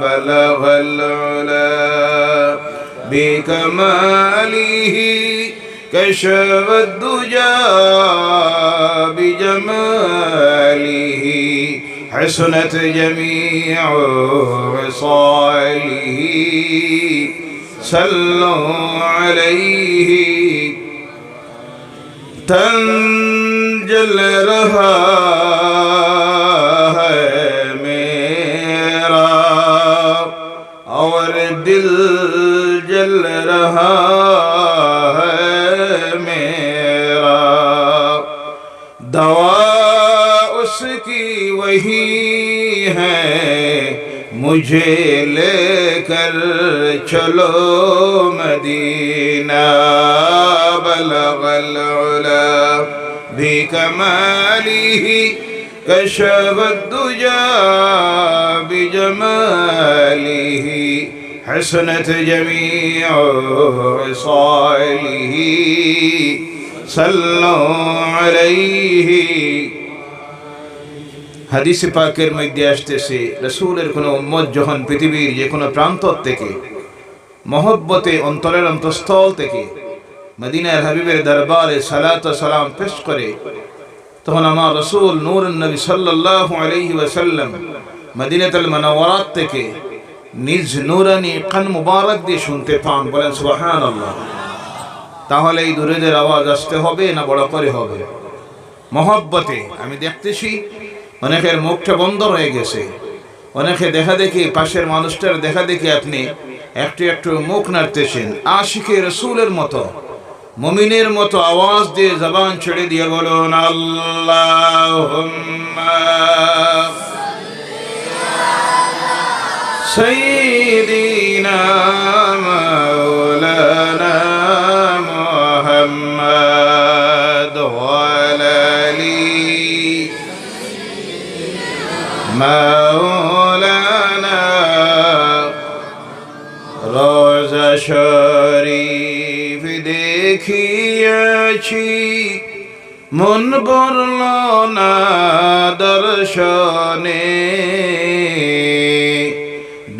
بلغ العلا بكماله كشف الدجى بجماله حسنت جميع خصاله صلوا عليه تنجل رہا ہے میرا اور دل جل رہا ہے میرا دوا اس کی وہی ہے مجھے لے کر چلو مدینہ بلغ العلا بکمالہ کشف الدجى بجمالہ حسنت جميع خصاله صلوا عليه হাদিসে পাকের মধ্যে আসতেছে রাসূলের কোন উম্মত যখন পৃথিবীর যে কোনো প্রান্ত থেকে মহব্বতে অন্তরের অন্তঃস্থল থেকে মদিনার হাবিবের দরবারে সালাত ও সালাম পেশ করে তখন আমার রাসূল নূরুন নবী সাল্লাল্লাহু আলাইহি ওয়াসাল্লাম মদিনাতুল মুনাওয়ারাত থেকে নিজ নূরানি কান মুবারক দিয়ে শুনতে পান। বলেন সুবহানাল্লাহ। তাহলে এই দুরুদের আওয়াজ আসতে হবে না বড় করে হবে? মহব্বতে আমি দেখতেছি অনেকের মুখটা বন্ধ হয়ে গেছে, অনেকে দেখা দেখি পাশের মানুষটার দেখা দেখি আপনি একটু একটু মুখ নাড়তেছেন। আশিকে রাসূলের মতো মুমিনের মতো আওয়াজ দিয়ে জবান ছেড়ে দিয়ে বলুন আল্লাহুম্মা সাইয়্যিদিনা মাওলানা মুহাম্মদ ওয়া আলি মাওলানা রোজা শরীফ দেখিয়াছি মন বরল না দর্শনে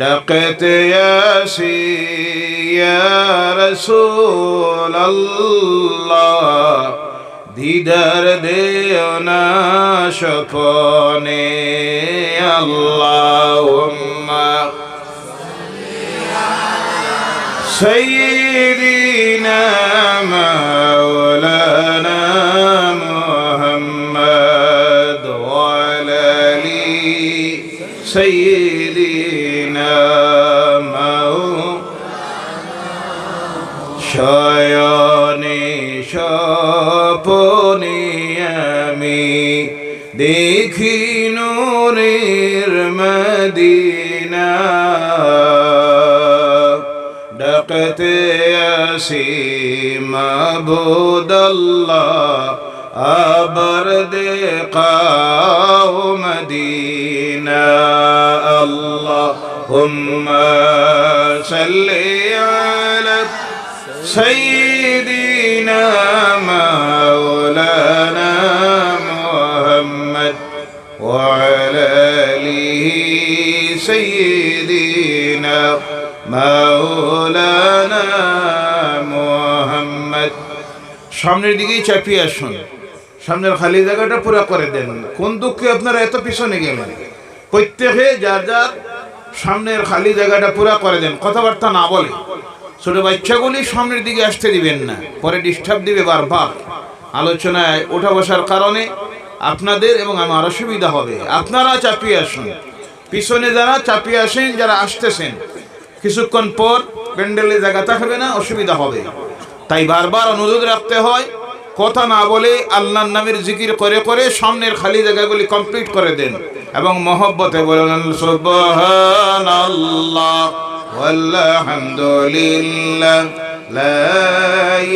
ডাকতে আসি ইয়া রাসূলাল্লাহ দিদার দেও না স্বপনে আল্লাহুম্মা সাইয়্যিদিনা মাওলানা মুহাম্মদ ওয়া আলি সাইয়্যিদিনা শয়নে স্বপনে আমি দেখি নূরের মদিনা ডাকতে আসি মাবুদ আল্লাহ আবার দেখাও মদিনা আল্লাহুম্মা সাল্লি আলা সাইয়্যিদিনা মাওলানা মুহাম্মদ ওয়া আলা আলিহি সাইয়্যিদিনা মাওলানা মুহাম্মদ। সামনের দিকেই চাপিয়ে আসুন, সামনের খালি জায়গাটা পুরো করে দেন। কোন দুঃখে আপনারা এত পিছনে গেলেন? প্রত্যেকে যার যার সামনের খালি জায়গাটা পুরো করে দেন, কথাবার্তা না বলে। ছোট বাচ্চাগুলি সামনের দিকে আসতে দিবেন না, পরে ডিস্টার্ব দিবে বারবার। আলোচনায় ওঠা বসার কারণে আপনাদের এবং আমার অসুবিধা হবে। আপনারা চাপিয়ে আসুন, পিছনে যারা চাপিয়ে আসেন, যারা আসতেছেন কিছুক্ষণ পর প্যান্ডেলে জায়গা থাকবে না, অসুবিধা হবে। তাই বারবার অনুরোধ রাখতে হয়, কথা না বলে আল্লাহর নামের জিকির করে করে সামনের খালি জায়গাগুলি কমপ্লিট করে দেন এবং মহব্বতে বলেন সুবহানাল্লাহ ওয়ালহামদুলিল্লাহ লা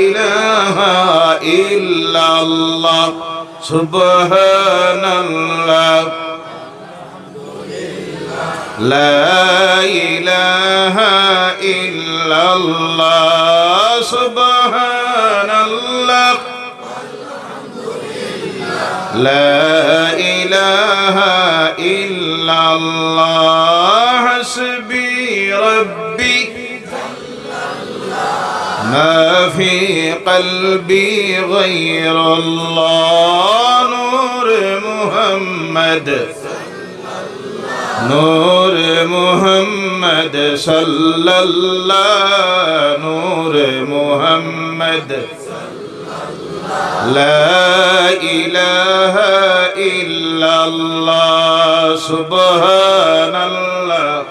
ইলাহা ইল্লাল্লাহ সুবহানাল্লাহ লা ইলাহা ইল্লাল্লাহ সুবহানাল্লাহ লা ইলাহা ইল্লাল্লাহ حسبي ربي ما في قلبي غير الله نور محمد نور محمد صلى الله نور محمد لا إله إلا الله سبحان الله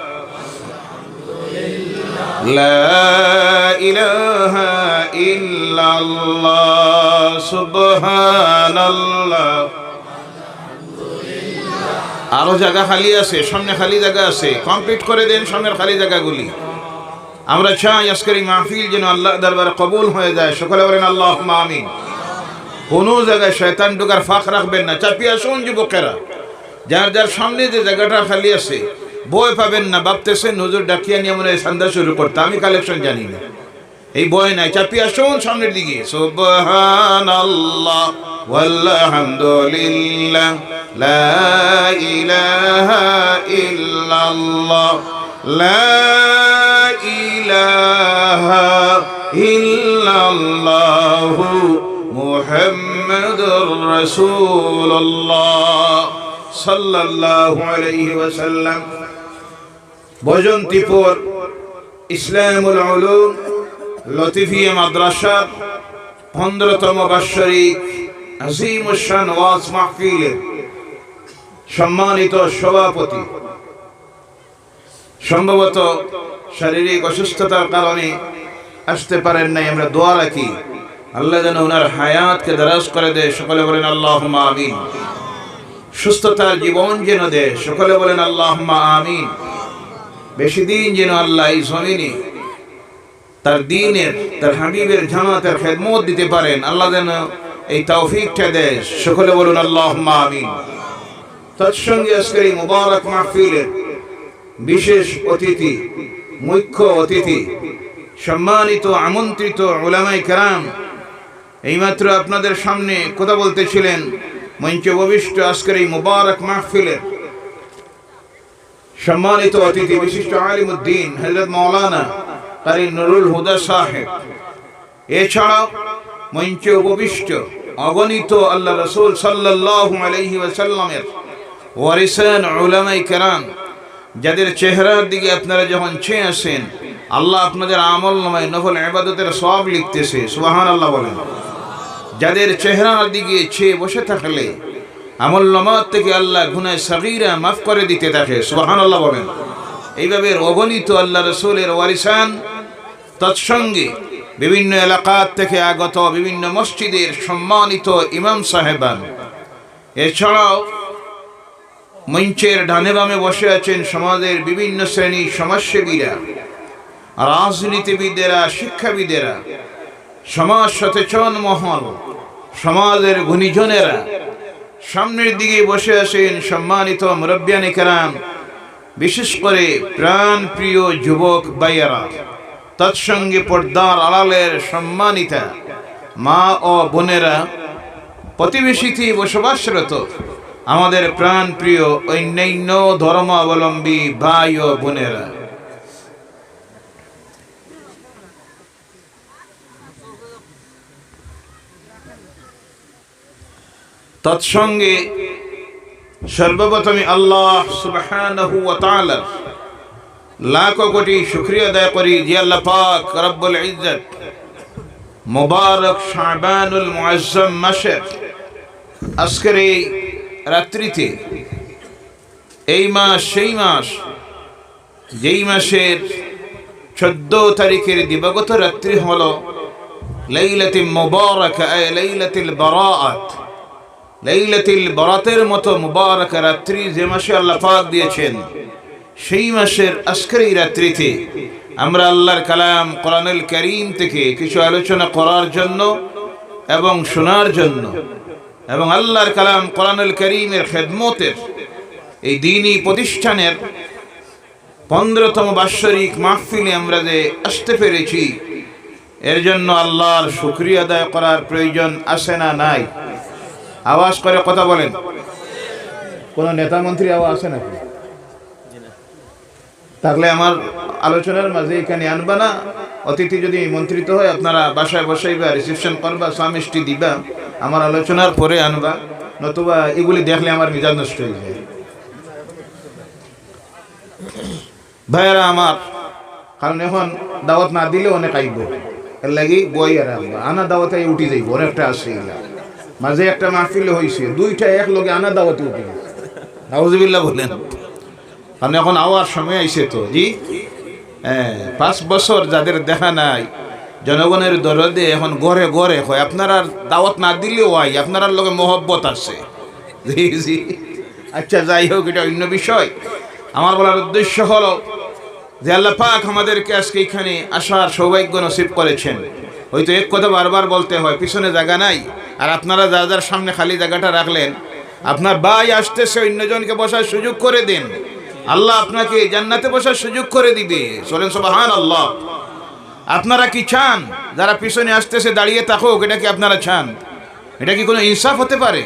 لا إله إلا الله سبحان الله আরো জায়গা খালি আছে, সামনে খালি জায়গা আছে, কমপ্লিট করে দেন সামনের খালি জায়গাগুলি। আমরা চাই আজকের এই মাহফিল যেন আল্লাহ দরবারে কবুল হয়ে যায়। সকলে বলেন আল্লাহুম্মা আমিন। কোনো জায়গায় শয়তান ঢোকার ফাঁক রাখবেন না। চাপিয়ে আসুন যুবকেরা, যার যার সামনে যে জায়গাটা খালি আছে বই পাবেন না, ভাবতেছেন হুজুর ডাকিয়া নিয়ে মনে হয় সন্ধ্যা শুরু করতে, আমি কালেকশন জানি না, এই বই নাই। চাপিয়ে আসুন সামনের দিকে। সুবহানাল্লাহ ওয়ালহামদুলিল্লাহ লা ইলাহা ইল্লাল্লাহ লা ইলাহা ইল্লাল্লাহু মুহাম্মাদুর রাসূলুল্লাহ সাল্লাল্লাহু আলাইহি ওয়াসাল্লাম। বৈজন্তীপুর ইসলামুল উলুম লতিফিয়া মাদ্রাসা 15তম বার্ষিক আজিমুশ শান ওয়াজ মাহফিলের সম্মানিত সভাপতি, সম্ভবত শারীরিক অসুস্থতার কারণে আসতে পারেন নাই। আমরা দোয়া রাখি আল্লাহ যেন ওনার হায়াতকে দারাজ করে দেয়। সকলে বলেন আল্লাহুম্মা আমিন। সুস্থতার জীবন যেন দেয়। সকলে বলেন আল্লাহুম্মা আমিন। বেশি দিন যেন আল্লাহ এই জমিনে তার দ্বীনের, তার হাবিবের জামাতের খেদমত দিতে পারেন, আল্লাহ যেন এই তৌফিকটা দেয়। সকলে বলুন আল্লাহুম্মা আমিন। তৎসঙ্গে আজকের এই মুবারক মাহফিলের বিশেষ অতিথি, মুখ্য অতিথি, সম্মানিত আমন্ত্রিত উলামায়ে কেরাম এইমাত্র আপনাদের সামনে কথা বলতেছিলেন। মঞ্চে উপবিষ্ট আজকের এই মুবারক মাহফিলের সম্মানিত অতিথি বিশিষ্ট আলিমুদ্দিন হযরত মাওলানা কারি নুরুল হুদা সাহেব। এছাড়াও মঞ্চে উপবিষ্ট অগণিত আল্লাহ রাসূল সাল্লাল্লাহু আলাইহি ওয়াসাল্লামের ওয়ারিসান উলামায়ে কেরাম, যাদের চেহারার দিকে আপনারা যখন চেয়ে আসেন আল্লাহ আপনাদের আমলনামায় নফল ইবাদতের সওয়াব লিখতেছে। সুবহানাল্লাহ বলেন। যাদের চেহারার দিকে চেয়ে বসে থাকলে আমলনামা থেকে আল্লাহ গুনাহ সগীরা মাফ করে দিতে থাকে। সুবহানাল্লাহ বলেন। এইভাবে অগণিত আল্লাহ রাসূলের ওয়ারিসান, তৎসঙ্গে বিভিন্ন এলাকা থেকে আগত বিভিন্ন মসজিদের সম্মানিত ইমাম সাহেবান, এছাড়াও মঞ্চের ডানে বামে বসে আছেন সমাজের বিভিন্ন শ্রেণী সমাজসেবীরা, রাজনীতিবিদেরা, শিক্ষাবিদেরা, সমাজ সচেতন মহল, সমাজের গুণীজনেরা। সামনের দিকে বসে আছেন সম্মানিত মুরব্বিয়ানে কেরাম, বিশেষ করে প্রাণ প্রিয় যুবক ভাইয়েরা, তৎসঙ্গে পর্দার আড়ালের সম্মানিতা মা ও বোনেরা, প্রতিবেশীতে বসবাসরত আমাদের প্রাণ প্রিয় অন্যান্য ধর্মাবলম্বী ভাই ও বোনেরা। তৎসঙ্গে সর্বপ্রথমে আল্লাহ সুবহানাহু ওয়া তাআলা লাখ কোটি শুকরিয়া আদায় করি যে আল্লাহ পাক রব্বুল ইজ্জত মুবারক শাবানুল মুআজ্জম মাসের আজকের এই রাত্রিতে, এই মাস সেই মাস যেই মাসের 14 তারিখের দিবাগত রাত্রি হলো লাইলাতুল মুবারাকা, লাইলাতুল বারাআত, লাইলাতুল বারাতের মতো মুবারক রাত্রি যে মাসে আল্লাহ পাক দিয়েছেন, সেই মাসের আজকের এই রাত্রিতে আমরা আল্লাহর কালাম কোরআনুল কারীম থেকে কিছু আলোচনা করার জন্য এবং শোনার জন্য এবং আল্লাহর কালাম কোরআনুল কারীমের খেদমতের এই দ্বীনি প্রতিষ্ঠানের 15তম বার্ষিক মাহফিলে আমরা যে আসতে পেরেছি, এর জন্য আল্লাহর শুকরিয়া আদায় করার প্রয়োজন আছে না নাই? আওয়াজ করে কথা বলেন। কোন নেতা মন্ত্রী আওয়াজ আছে নাকি? থাকলে আমার আলোচনার মাঝে এখানে আনবা না। অতিথি যদি মন্ত্রিত হয় আপনারা বাসায় বসাইবা, রিসেপশন করবা, চা মিষ্টি দিবা, আমার আলোচনার পরে আনবা, নতুবা এগুলি দেখলে আমার মিজাজ নষ্ট হয়ে যায়। ভাইয়ারা আমার, কারণ এখন দাওয়াত না দিলে অনেক আইব, এর লাগি বই আর আনবা। আনা দাওয়াতে উঠি যাইব, অনেকটা আসে। মাঝে একটা মাহফিল হয়েছে, দুইটা এক লগে আনা দাওয়াতে উঠে গেছে। নাউজুবিল্লাহ বলেন। কারণ এখন আওয়ার সময় আইছে তো জি। 5 বছর যাদের দেখা নাই, জনগণের দরদে এখন ঘরে ঘরে হয়। আপনারা দাওয়াত না দিলেও হয়, আপনার লগে মহব্বত আছে। জি জি। আচ্ছা, যাই হোক, এটা অন্য বিষয়। আমার বলার উদ্দেশ্য হলো যে আল্লাহ পাক আমাদেরকে আজকে এখানে আসার সৌভাগ্য নসিব করেছেন। হয়তো এক কথা বারবার বলতে হয়, পিছনে জায়গা নাই, আর আপনারা যার সামনে খালি জায়গাটা রাখলেন। আপনার ভাই আসতেছে, অন্যজনকে বসার সুযোগ করে দিন, আল্লাহ আপনাকে জান্নাতে বসার সুযোগ করে দিবে। চলেন সুবহানাল্লাহ। আপনারা কি চান যারা পিছনে আসতেছে দাঁড়িয়ে থাকুক? এটা কি আপনারা চান? এটা কি কোনো ইনসাফ হতে পারে?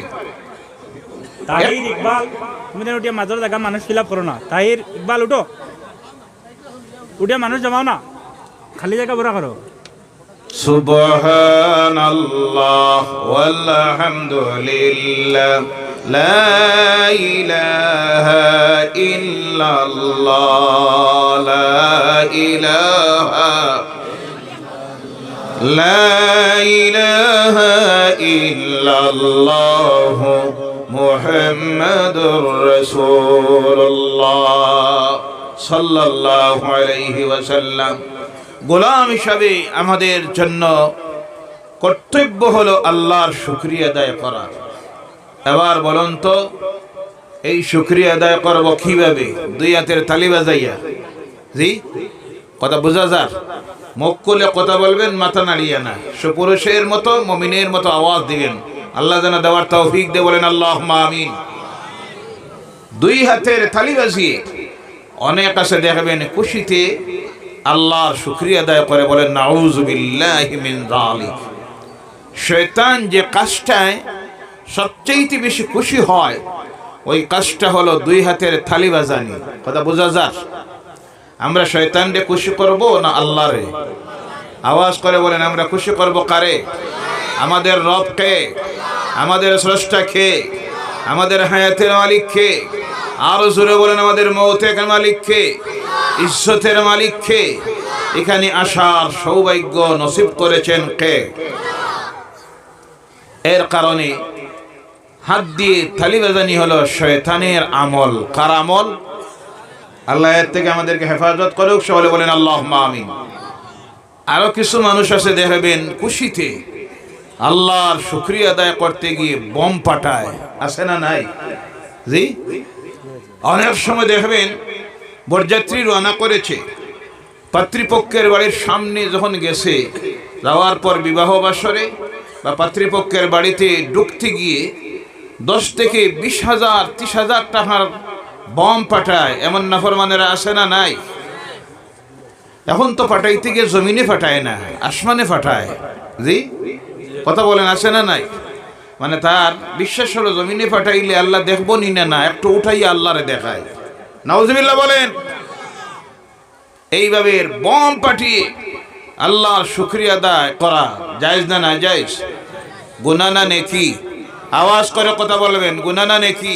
তাহির ইকবাল, তুমি তো উঠিয়া মাঝের জায়গা মানুষ ফিল আপ করো না। তাহির ইকবাল উঠো, উঠিয়া মানুষ জমাও না, খালি জায়গা ভরা করো। সুবহানাল্লাহ ওয়ালহামদুলিল্লাহ লা ইলাহা ইল্লাল্লাহ লা ইলাহা ইল্লাল্লাহ মুহাম্মাদুর রাসূলুল্লাহ সাল্লাল্লাহু আলাইহি ওয়াসাল্লাম। গোলাম হিসাবে আমাদের জন্য কর্তব্য হলো আল্লাহর শুকরিয়া আদায় করা। এবার বলুন তো, এই শুকরিয়া আদায় করব কিভাবে? দুই হাতের তালি বাজাইয়া? জি, কথা বোঝা যার? মুখ খুলে কথা বলবেন, মাথা নাড়িয়ে না। সুপুরুষের মতো, মুমিনের মতো আওয়াজ দিবেন। আল্লাহ যেন দেওয়ার তৌফিক দে, বলেন আল্লাহুম্মা আমিন। দুই হাতের তালি বাজিয়ে অনেক আছে দেখবেন খুশিতে আল্লাহর শুকরিয়া আদায় করে, বলেন নাউযু বিল্লাহি মিন যালিক। শয়তান যে কাজটায় সবচেয়ে বেশি খুশি হয়, ওই কাজটা হলো দুই হাতের থালি বাজানি। কথা বোঝা যায়? আমরা শয়তানকে খুশি করব না আল্লাহরে? আওয়াজ করে বলেন, আমরা খুশি করব কারে? আমাদের রবকে, আমাদের স্রষ্টাকে, আমাদের হায়াতের মালিককে। আরো জোরে বলেন, আমাদের মৌতের মালিককে, ইজ্জতের মালিককে। এখানে আসার সৌভাগ্য নসিব করেছেন কে? এর কারণে হাত দিয়ে থালি বাজানি হলো শয়তানের আমল। কার আমল? আল্লাহ এর থেকে আমাদেরকে হেফাজত করুক। সকলে বলেন আল্লাহুম্মা আমিন। আরো কিছু মানুষ আছে দেখবেন খুশিতে আল্লাহর শুকরিয়া আদায় করতে গিয়ে বম ফাটায়, আছে না নাই? জি, অনেক সময় দেখবেন বরযাত্রী রওনা করেছে, পাত্রীপক্ষের বাড়ির সামনে যখন গেছে, যাওয়ার পর বিবাহ বাসরে বা পাত্রীপক্ষের বাড়িতে ঢুকতে গিয়ে 10 থেকে 20,000 30,000 টাকার বম পাঠায়। এমন নাফরমানেরা আছে না নাই? এখন তো পাঠাইতে গিয়ে জমিনে ফাটায় না, আসমানে ফাটায়। জি, কথা বলেন, আছে না নাই? মানে তার বিশ্বাস হলো জমিনে ফাটাইলে আল্লাহ দেখবো নি না, একটু উঠাইয়া আল্লাহরে দেখায়। নাউজুবিল্লাহ বলেন। এইভাবে বম পাঠিয়ে আল্লাহর শুকরিয়া আদায় করা জায়েজ না নাজায়েজ? গুনাহ না নেকি? আওয়াজ করে কথা বলবেন, গুনাহ না নেকি?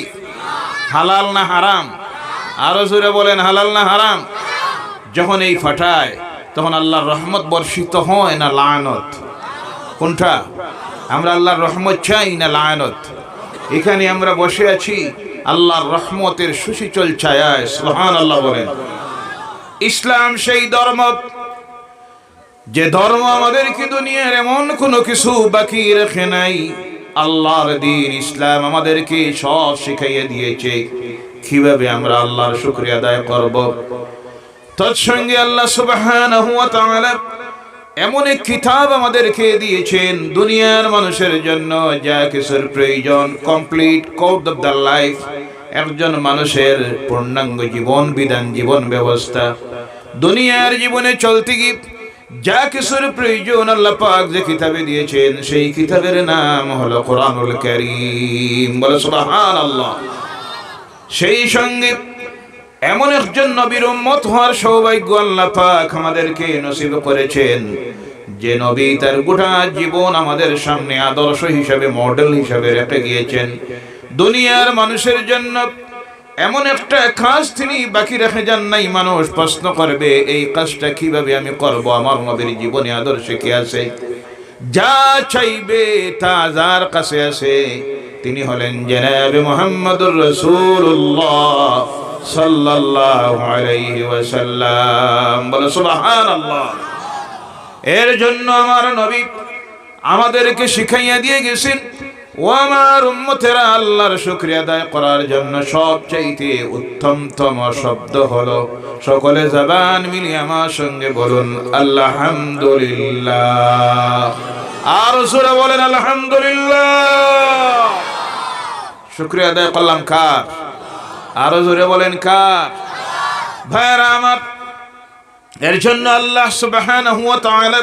হালাল না হারাম? আরো জোরে বলেন, হালাল না হারাম? যখন এই ফাটায় তখন আল্লাহর রহমত বর্ষিত হয় না লানত? কোনটা? আমরা আল্লাহর রহমত চাই না লানত? এখানে আমরা বসে আছি আল্লাহর রহমতের সুশীতল ছায়ায়। সুবহানাল্লাহ বলেন। ইসলাম সেই ধর্ম, যে ধর্ম আমাদেরকে দুনিয়ার এমন কোনো কিছু বাকি রাখে নাই। আল্লাহর দ্বীন ইসলাম আমাদেরকে সব শিখাইয়ে দিয়েছে কিভাবে আমরা আল্লাহর শুকরিয়া আদায় করব। তৎসঙ্গে আল্লাহ সুবহানাহু ওয়া তাআলা এমন এক কিতাব আমাদেরকে দিয়েছেন দুনিয়ার মানুষের জন্য যা কিছুর প্রয়োজন, complete code of the life, একজন মানুষের পূর্ণাঙ্গ জীবন বিধান, জীবন ব্যবস্থা। দুনিয়ার জীবনে চলতে গিয়ে যা কিছুর প্রয়োজন আল্লাহ পাক যে কিতাবে দিয়েছেন, সেই কিতাবের নাম হলো কোরআনুল কারীম। বলে সুবহানাল্লাহ। সেই সঙ্গে এমন একজন নবীর উম্মত হওয়ার সৌভাগ্য আল্লাহ পাক আমাদেরকে নসিব করেছেন, যে নবী তার গোটা জীবন আমাদের সামনে আদর্শ হিসাবে, মডেল হিসাবে রেখে গিয়েছেন। দুনিয়ার মানুষের জন্য এমন একটা কাজ তিনি বাকি রেখে যান নাই। মানুষ প্রশ্ন করবে এই কাজটা কিভাবে আমি করব, আমার নবীর জীবনে আদর্শে কি আছে? যা চাইবে তা যার কাছে আছে। তিনি হলেন জনাবে মুহাম্মদুর রাসূলুল্লাহ সাল্লাল্লাহু আলাইহি ওয়াসাল্লাম। বলো সুবহানাল্লাহ। এর জন্য আমার নবী আমাদেরকে শিখাইয়া দিয়ে গেছেন, ও আমার উম্মতেরা, আল্লাহর শুকরিয়া আদায় করার জন্য সবচাইতে উত্তমতম শব্দ হলো, সকলে জবান মিলিয়ে আমার সঙ্গে বলুন আলহামদুলিল্লাহ। আর জোরে বলেন আলহামদুলিল্লাহ। শুকরিয়া আদায় করলাম কার? আরো জোরে বলেন কার? ভাইরা আমার, এর জন্য আল্লাহ সুবহানাহু ওয়া তাআলা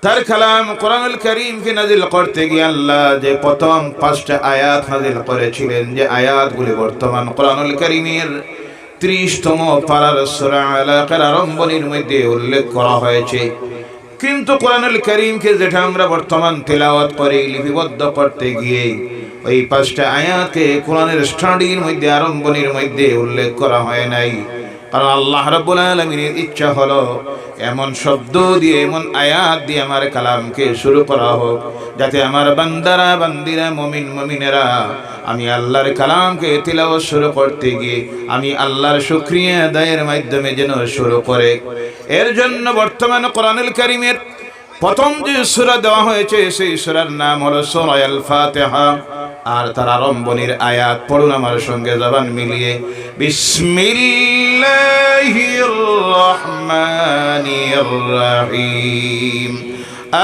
তার কালাম কোরআনুল কারীমকে নাযিল করতে গিয়ে আল্লাহ যে প্রথম 5টা আয়াত নাযিল করেছিলেন, যে আয়াতগুলি বর্তমান কোরআনুল কারীমের 30তম পারার সূরা আলাকার আরম্ভণীর মধ্যে উল্লেখ করা হয়েছে। কিন্তু কোরআনুল কারীমকে যেটা আমরা বর্তমান তেলাওয়াত করি, লিপিবদ্ধ করতে গিয়ে ওই 5টা আয়াতকে কোরআনের স্টাডির মধ্যে, আরম্ভণীর মধ্যে উল্লেখ করা হয় নাই। কারণ আল্লাহ রাব্বুল আলামিনের ইচ্ছা হলো এমন শব্দ দিয়ে, এমন আয়াত দিয়ে আমার কালামকে শুরু করা হোক, যাতে আমার বান্দারা, বান্দিরা, মুমিন মুমিনেরা আমি আল্লাহর কালামকে তিলাওয়াত শুরু করতে গিয়ে আমি আল্লাহর শুকরিয়া আদায়ের মাধ্যমে যেন শুরু করে। এর জন্য বর্তমান কোরআনুল কারীমের প্রথম যে সূরা দেওয়া হয়েছে, সেই সূরার নাম হলো সূরা আল ফাতিহা। আর তার আরম্ভণীর আয়াত পড়ুন আমার সঙ্গে জবান মিলিয়ে, বিসমিল্লাহির রহমানির রহিম,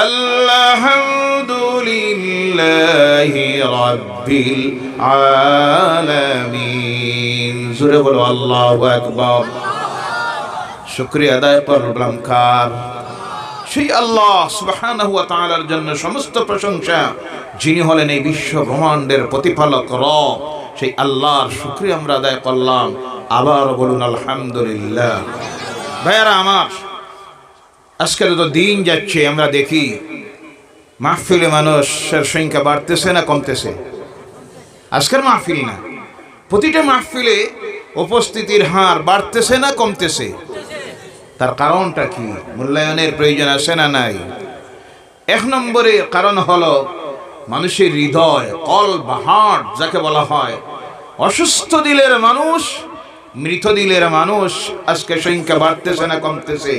আলহামদুলিল্লাহি রাব্বিল আলামিন। জোরে বলো আল্লাহু আকবার। শুকরিয়া আদায় করলাম কার? সেই আল্লাহ সুবহানাহু ওয়া তাআলার জন্য সমস্ত প্রশংসা, যিনি হলেন এই বিশ্ব ব্রহ্মাণ্ডের প্রতিপালক রব। সেই আল্লাহর শুকরিয়া আমরা আদায় করলাম। আবার বলুন আলহামদুলিল্লাহ। ভাইয়ারা আমার, আজকে যত দিন যাচ্ছে আমরা দেখি মাহফিলে মানুষের সংখ্যা বাড়তেছে না কমতেছে? আজকের মাহফিল না, প্রতিটা মাহফিলে উপস্থিতির হার বাড়তেছে না কমতেছে? তার কারণটা কি? মূল্যায়নের প্রয়োজন আছে না নাই? 1 নম্বরে কারণ হলো মানুষের হৃদয়, কলব, হার্ট যাকে বলা হয়। অসুস্থ দিলের মানুষ, মৃত দিলের মানুষ আজকে সংখ্যা বাড়তেছে না কমতেছে?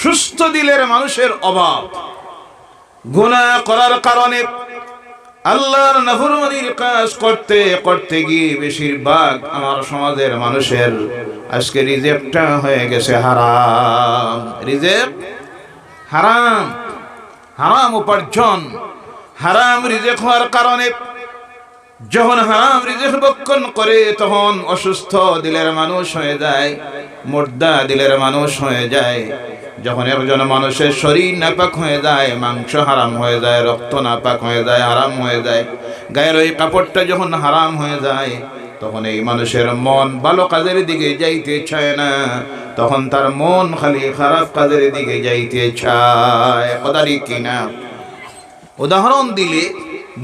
সুস্থ দিলের মানুষের অভাব। গুনাহ করার কারণে, আল্লাহর নাফরমানির কাজ করতে করতে গিয়ে বেশিরভাগ আমার সমাজের মানুষের আজকে রিজেক্টটা হয়ে গেছে হারাম। রিজেক্ট হারাম, হারাম উপার্জন, হারাম রিজেক্ট হওয়ার কারণে যখন হারাম রিজেক্ট ভক্ষণ করে তখন অসুস্থ দিলের মানুষ হয়ে যায়, মুর্দা দিলের মানুষ হয়ে যায়। যখন একজন মানুষের শরীর নাপাক হয়ে যায়, মাংস হারাম হয়ে যায়, রক্ত নাপাক হয়ে যায়, হারাম হয়ে যায়, গায়ের ওই কাপড়টা যখন হারাম হয়ে যায়, তখন এই মানুষের মন ভালো কাজের দিকে যাইতে চায় না, তখন তার মন খালি খারাপ কাজের দিকে যাইতে চায়। কথা ঠিক কিনা? উদাহরণ দিলে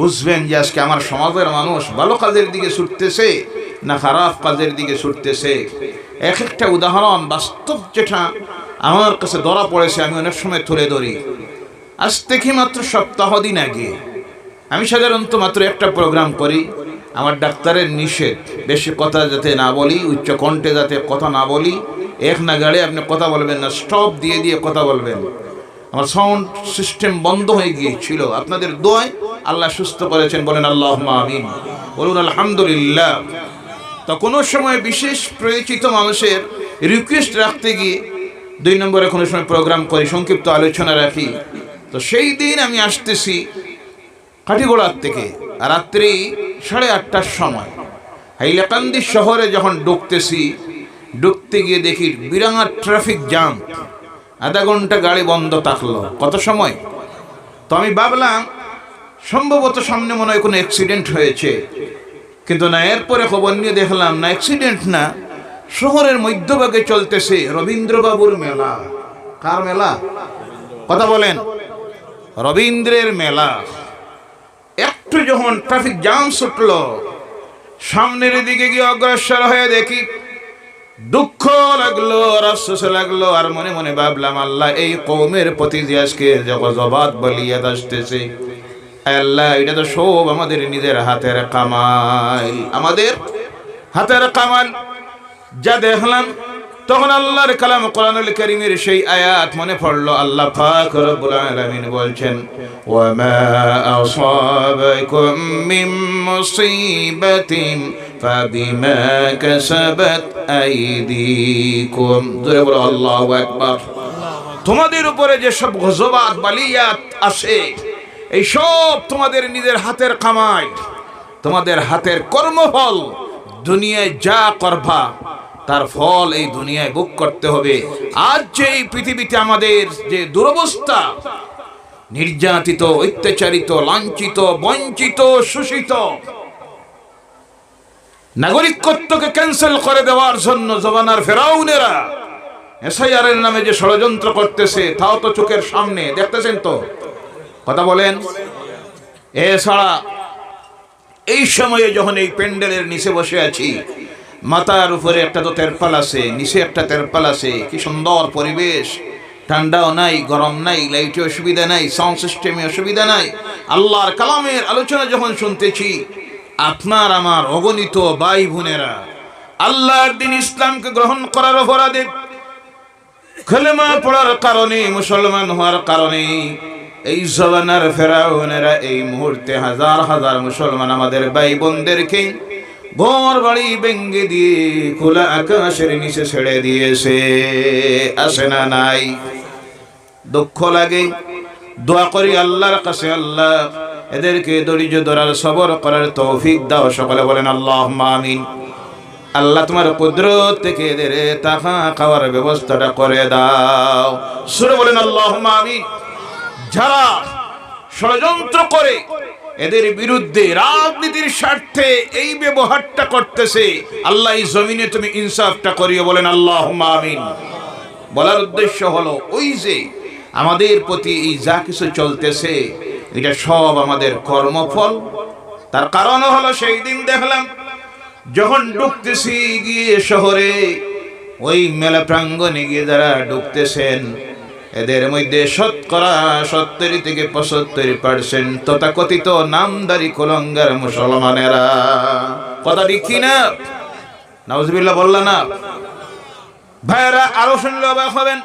বুঝবেন যে আজকে আমার সমাজের মানুষ ভালো কাজের দিকে ছুটতেছে না খারাপ কাজের দিকে ছুটতেছে। এক একটা উদাহরণ বাস্তব যেটা আমার কাছে ধরা পড়েছে, আমি অনেক সময় তুলে ধরি। আজ থেকে মাত্র সপ্তাহ দিন আগে আমি সাধারণত মাত্র একটা প্রোগ্রাম করি। আমার ডাক্তারের নিষেধ বেশি কথা যাতে না বলি, উচ্চ কণ্ঠে যাতে কথা না বলি, এক নাগাড়ে আপনি কথা বলবেন না, স্টপ দিয়ে দিয়ে কথা বলবেন। আমার সাউন্ড সিস্টেম বন্ধ হয়ে গিয়েছিল, আপনাদের দোয়ায় আল্লাহ সুস্থ করেছেন, বলেন আল্লাহুম্মা আমিন, বলুন আলহামদুলিল্লাহ। তো কোনো সময় বিশেষ পরিচিত মানুষের রিকোয়েস্ট রাখতে গিয়ে 2 নম্বরে কোনো সময় প্রোগ্রাম করি, সংক্ষিপ্ত আলোচনা রাখি। তো সেই দিন আমি আসতেছি কাঠিগোড়ার থেকে রাত্রি 8:30টার সময় হাইলাকান্দি শহরে যখন ঢুকতে গিয়ে দেখি বিরাট ট্রাফিক জ্যাম, আধা ঘন্টা গাড়ি বন্ধ থাকলো। কত সময়? তো আমি ভাবলাম সম্ভবত সামনে মনে হয় কোনো অ্যাক্সিডেন্ট হয়েছে, কিন্তু না, এরপরে খবর নিয়ে দেখলাম না, অ্যাক্সিডেন্ট না, শহরের মধ্যভাগে চলতেছে রবীন্দ্রবাবুর মেলা। কার মেলা? কথা বলেন। রবীন্দ্রের মেলা। একটু যখন ট্রাফিক জ্যাম ছুটল, সামনের দিকে গিয়ে অগ্রসর হয়ে দেখি দুঃখ লাগলো, আফসোস লাগলো, আর মনে মনে ভাবলাম আল্লাহ এই কওমের প্রতি যে আজকে জবাদ বলিয়াদ আসতেছে, আল্লাহ এটা তো সব আমাদের নিজের হাতের কামাল, আমাদের হাতের কামাল। যা দেখলাম তখন আল্লাহর কালাম কোরআনুল কারীমের সেই আয়াত মনে পড়লো। আল্লাহ পাক রব্বুল আলামিন বলছেন, ওয়া মা আসাবাকুম মিন মুসিবাতিন ফাবিমা কাসাবাত আইদিকুম। জোরে বলো আল্লাহু আকবার। তোমাদের উপরে যে সব গজবাত বালিয়াত আসে, এই সব তোমাদের নিজের হাতের কামাই, তোমাদের হাতের কর্মফল। দুনিয়ায় যা করবা তার ফল এই দুনিয়ায় ভোগ করতে হবে। আজ যে এই পৃথিবীতে আমাদের যে দুরবস্থা, নির্যাতিত, অত্যাচারিত, লাঞ্ছিত, বঞ্চিত, শোষিত, নাগরিকত্বকে ক্যান্সেল করে দেওয়ার জন্য জমানার ফেরাউনেরা এসআইআর এর নামে যে ষড়যন্ত্র করতেছে, তাও তো চোখের সামনে দেখতেছেন তো। কথা বলেন। এছাড়া এই সময়ে যখন এই প্যান্ডেলের নিচে বসে আছি, মাথার উপরে একটা তো তেরপাল আছে, নিচে একটা তেরপাল আছে, কি সুন্দর পরিবেশ, ঠান্ডাও নাই, গরম নাই, লাইটে অসুবিধা নাই, সাউন্ড সিস্টেমে অসুবিধা নাই। আল্লাহর কালামের আলোচনা যখন শুনতেছি, আপনার আমার অগণিত ভাই বোনেরা আল্লাহর দিন ইসলামকে গ্রহণ করার অপরাধে, কালেমা পড়ার কারণে, মুসলমান হওয়ার কারণে এই জমানার ফেরাউনেরা এই মুহূর্তে হাজার হাজার মুসলমান আমাদের ভাই বোনদেরকে ঘর বাড়ি ভেঙে দিয়ে খোলা আকাশের নিচে ছেড়ে দিয়েছে। আসে না নাই? দুঃখ লাগে। দোয়া করি আল্লাহর কাছে, আল্লাহ এদেরকে ধৈর্য ধরার, সবর করার তৌফিক দাও। সকলে বলেন আল্লাহুম্মা আমিন। আল্লাহ তোমার কুদরত থেকে এদের টাকা খাওয়ার ব্যবস্থাটা করে দাও। সুরে বলেন আল্লাহুম্মা আমিন। যারা ষড়যন্ত্র করে এদের বিরুদ্ধে রাজনীতির স্বার্থে এই ব্যবহারটা করতেছে, আল্লাহ এই জমিনে তুমি ইনসাফটা করিও। বলেন আল্লাহুম্মা আমিন। বলার উদ্দেশ্য হলো, ওই যে আমাদের প্রতি এই যা কিছু চলতেছে, এটা সব আমাদের কর্মফল। তার কারণ হলো, সেই দিন দেখলাম যখন ঢুকতেছি গিয়ে শহরে, ওই মেলা প্রাঙ্গণে গিয়ে যারা ঢুকতেছেন, এদের মধ্যে 70 থেকে 75% তথাকথিত নামদারি কুলাঙ্গার মুসলমানেরা। কথা ঠিক কিনা? নাউজুবিল্লাহ বললা না ভাইরা? আরো শুনলে অবাক হবেন।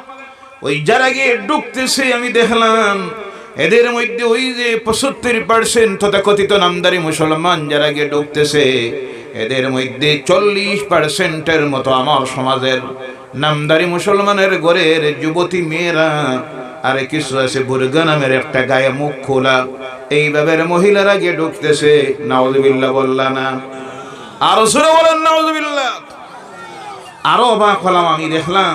ওই যারা গিয়ে ঢুকতেছে, আমি দেখলাম এদের মধ্যে ওই যে 75% তথাকথিত নামদারি মুসলমান যারা গিয়ে ঢুকতেছে, এদের মধ্যে 40%-এর মতো আমার সমাজের নামদারি মুসলমানের ঘরের যুবতী মেয়েরা, আর কিছু আছে বুরগা নামের একটা গায়ে মুখ খোলা, এইভাবে মহিলারা গিয়ে ঢুকতেছে। নাউজুবিল্লাহ বললা না? আরো সুরে বলেন নাউজুবিল্লাহ। আরো অবাক হলাম, আমি দেখলাম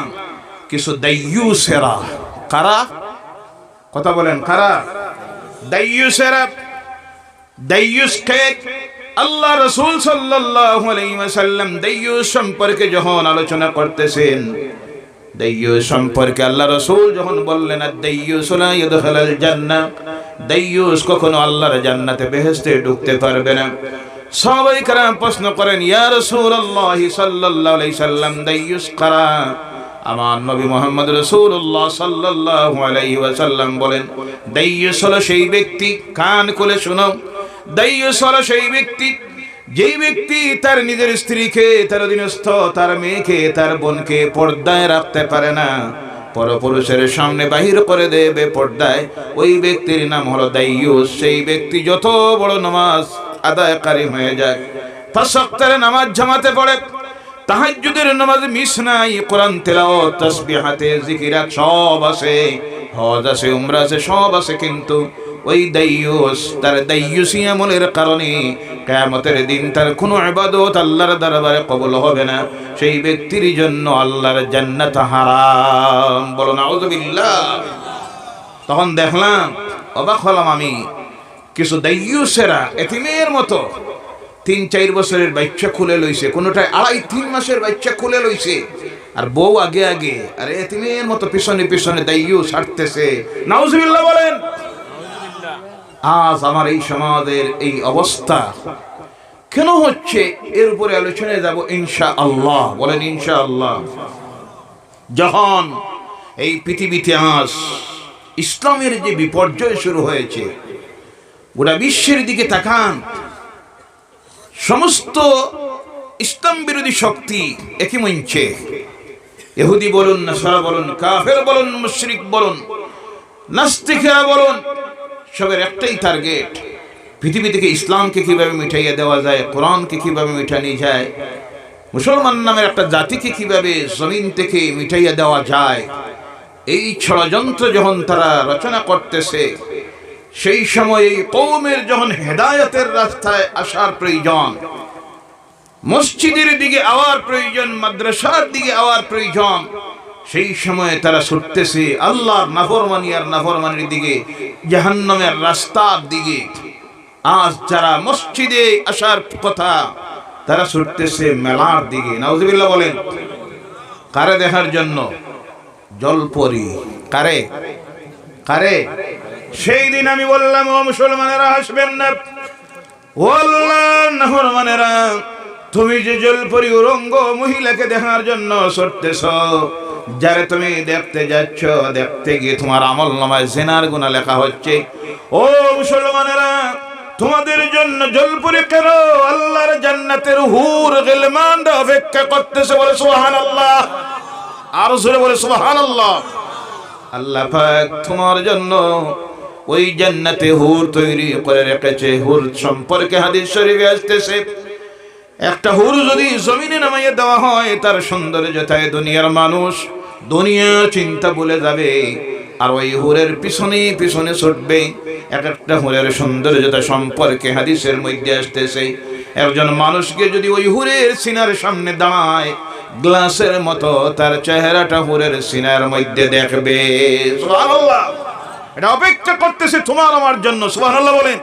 কিছু দাইয়ুসেরা। কারা? কথা বলেন কারা? দাইয়ুসেরা। দাইয়ুস কে? আল্লাহ রাসূল সাল্লাল্লাহু আলাইহি ওয়াসাল্লাম দাইয়ুস সম্পর্কে যখন আলোচনা করতেছেন, দাইয়ুস সম্পর্কে আল্লাহ রাসূল যখন বললেন, আদ-দাইয়ুস লা ইয়াদখুলুল জান্নাহ, দাইয়ুস কখনো আল্লাহর জান্নাতে বেহেশতে ঢুকতে পারবে না। সাহাবায়ে কেরাম প্রশ্ন করেন, ইয়া রাসূলুল্লাহ সাল্লাল্লাহু আলাইহি সাল্লাম, দাইয়ুস কারা? আমার নবী মুহাম্মদ রাসূলুল্লাহ সাল্লাল্লাহু আলাইহি ওয়াসাল্লাম বলেন, দাইয়ুস হলো সেই ব্যক্তি, কান খুলে শুনো, দাইয়ুস হলো সেই ব্যক্তি যেই ব্যক্তি তার নিজের স্ত্রীকে, তার অধীনস্থ, তার মেয়েকে, তার বোনকে পর্দায় রাখতে পারে না, পরপুরুষের সামনে বাহির করে দেবে পর্দায়, ওই ব্যক্তির নাম হলো দাইয়ুস। সেই ব্যক্তি যত বড় নামাজ আদায়কারী হয়ে যায়, 5 ওয়াক্তের নামাজ জামাতে পড়ে, তাহাজ্জুদের নামাজ মিস নাই, কোরআন তেলাওয়াত, তাসবিহাতে, জিকিরাত সব আছে, হজ আছে, উমরা আছে, সব আছে, কিন্তু ওই দাইয়ুস তার দাইয়ুসি আমলের কারণে কিয়ামতের দিন তার কোনো ইবাদত আল্লাহর দরবারে কবুল হবে না। সেই ব্যক্তির জন্য আল্লাহর জান্নাত হারাম। বলো নাউযুবিল্লাহ। তখন দেখলাম, অবাক হলাম আমি, কিছু দাইয়ুসেরা এতিমের মতো 3-4 বছরের বাচ্চা খুলে লইছে, কোনোটায় 2.5-3 মাসের বাচ্চা খুলে লইছে, আর বউ আগে আগে আর এতিমের মতো পিছনে পিছনে দাইও ছাড়তেছে। নাউজুবিল্লাহ বলেন। আজ আমার এই সমাজের এই অবস্থা কেন হচ্ছে, এর উপরে আলোচনায় যাব ইনশাআল্লাহ। বলেন ইনশাআল্লাহ। যখন এই পৃথিবীতে আজ ইসলামের যে বিপর্যয় শুরু হয়েছে, গোটা বিশ্বের দিকে তাকান, সমস্ত ইসলাম বিরোধী শক্তি একই মঞ্চে, ইহুদি বলুন, নাসারা বলুন, কাফের বলুন, মুশরিক বলুন, নাস্তিকেরা বলুন, সবের একটাই টার্গেট, পৃথিবী থেকে ইসলামকে কিভাবে মিটাইয়া দেওয়া যায়, কোরআনকে কিভাবে মিটানো যায়, মুসলমান নামের একটা জাতিকে কিভাবে জমিন থেকে মিটাইয়া দেওয়া যায়। এই ষড়যন্ত্র যখন তারা রচনা করতেছে, সেই সময় এই কওমের যখন হেদায়েতের রাস্তায় আসার প্রয়োজন, মসজিদের দিকে আওয়ার প্রয়োজন, মাদ্রাসার দিকে আওয়ার প্রয়োজন, সেই সময়ে তারা ছুটতেছে আল্লাহর নাফরমানি আর নাফরমানির দিকে, জাহান্নামের রাস্তার দিকে। আজ যারা মসজিদে আসার কথা, তারা ছুটতেছে মেলার দিকে। নাউজুবিল্লাহ বলেন। কারে দেখার জন্য? জলপরি। কারে? কারে? সেই দিন আমি বললাম, ও মুসলমানেরা হাসবেন না, ও আল্লাহর নাফরমানেরা, তুমি যে জলপরি উরঙ্গ মহিলাকে দেখার জন্য ছুটতেছ, যারে তুমি দেখতে যাচ্ছ, দেখতে গিয়ে তোমার আমলনামায় জিনার গুনাহ লেখা হচ্ছে। ও মুসলমানেরা, তোমাদের জন্য জলপরি কেন, আল্লাহর জান্নাতের হুর গিলমানরা অপেক্ষা করতেছে। বলে সুবহানাল্লাহ। আর জোরে বলে সুবহানাল্লাহ। আল্লাহ পাক তোমার জন্য ওই জান্নাতে হুর তৈরি করে রেখেছে। হুর সম্পর্কে হাদিস শরীফে আসতেছে, একটা হুর যদি জমিনে নামাইয়ে দেওয়া হয়, তার সৌন্দর্যতায় দুনিয়ার মানুষ দুনিয়া চিন্তা ভুলে যাবে, আর ওই হুরের পিছনে পিছনে ছুটবে। এক একটা হুরের সৌন্দর্যতা সম্পর্কে হাদিসের মধ্যে আসতেছে, একজন মানুষকে যদি ওই হুরের সিনার সামনে দাঁড়ায়, গ্লাসের মতো তার চেহারাটা হুরের সিনার মধ্যে দেখবে। সুবহানাল্লাহ। এটা অপেক্ষা করতেছে তোমার আমার জন্য। সুবহানাল্লাহ বলেন।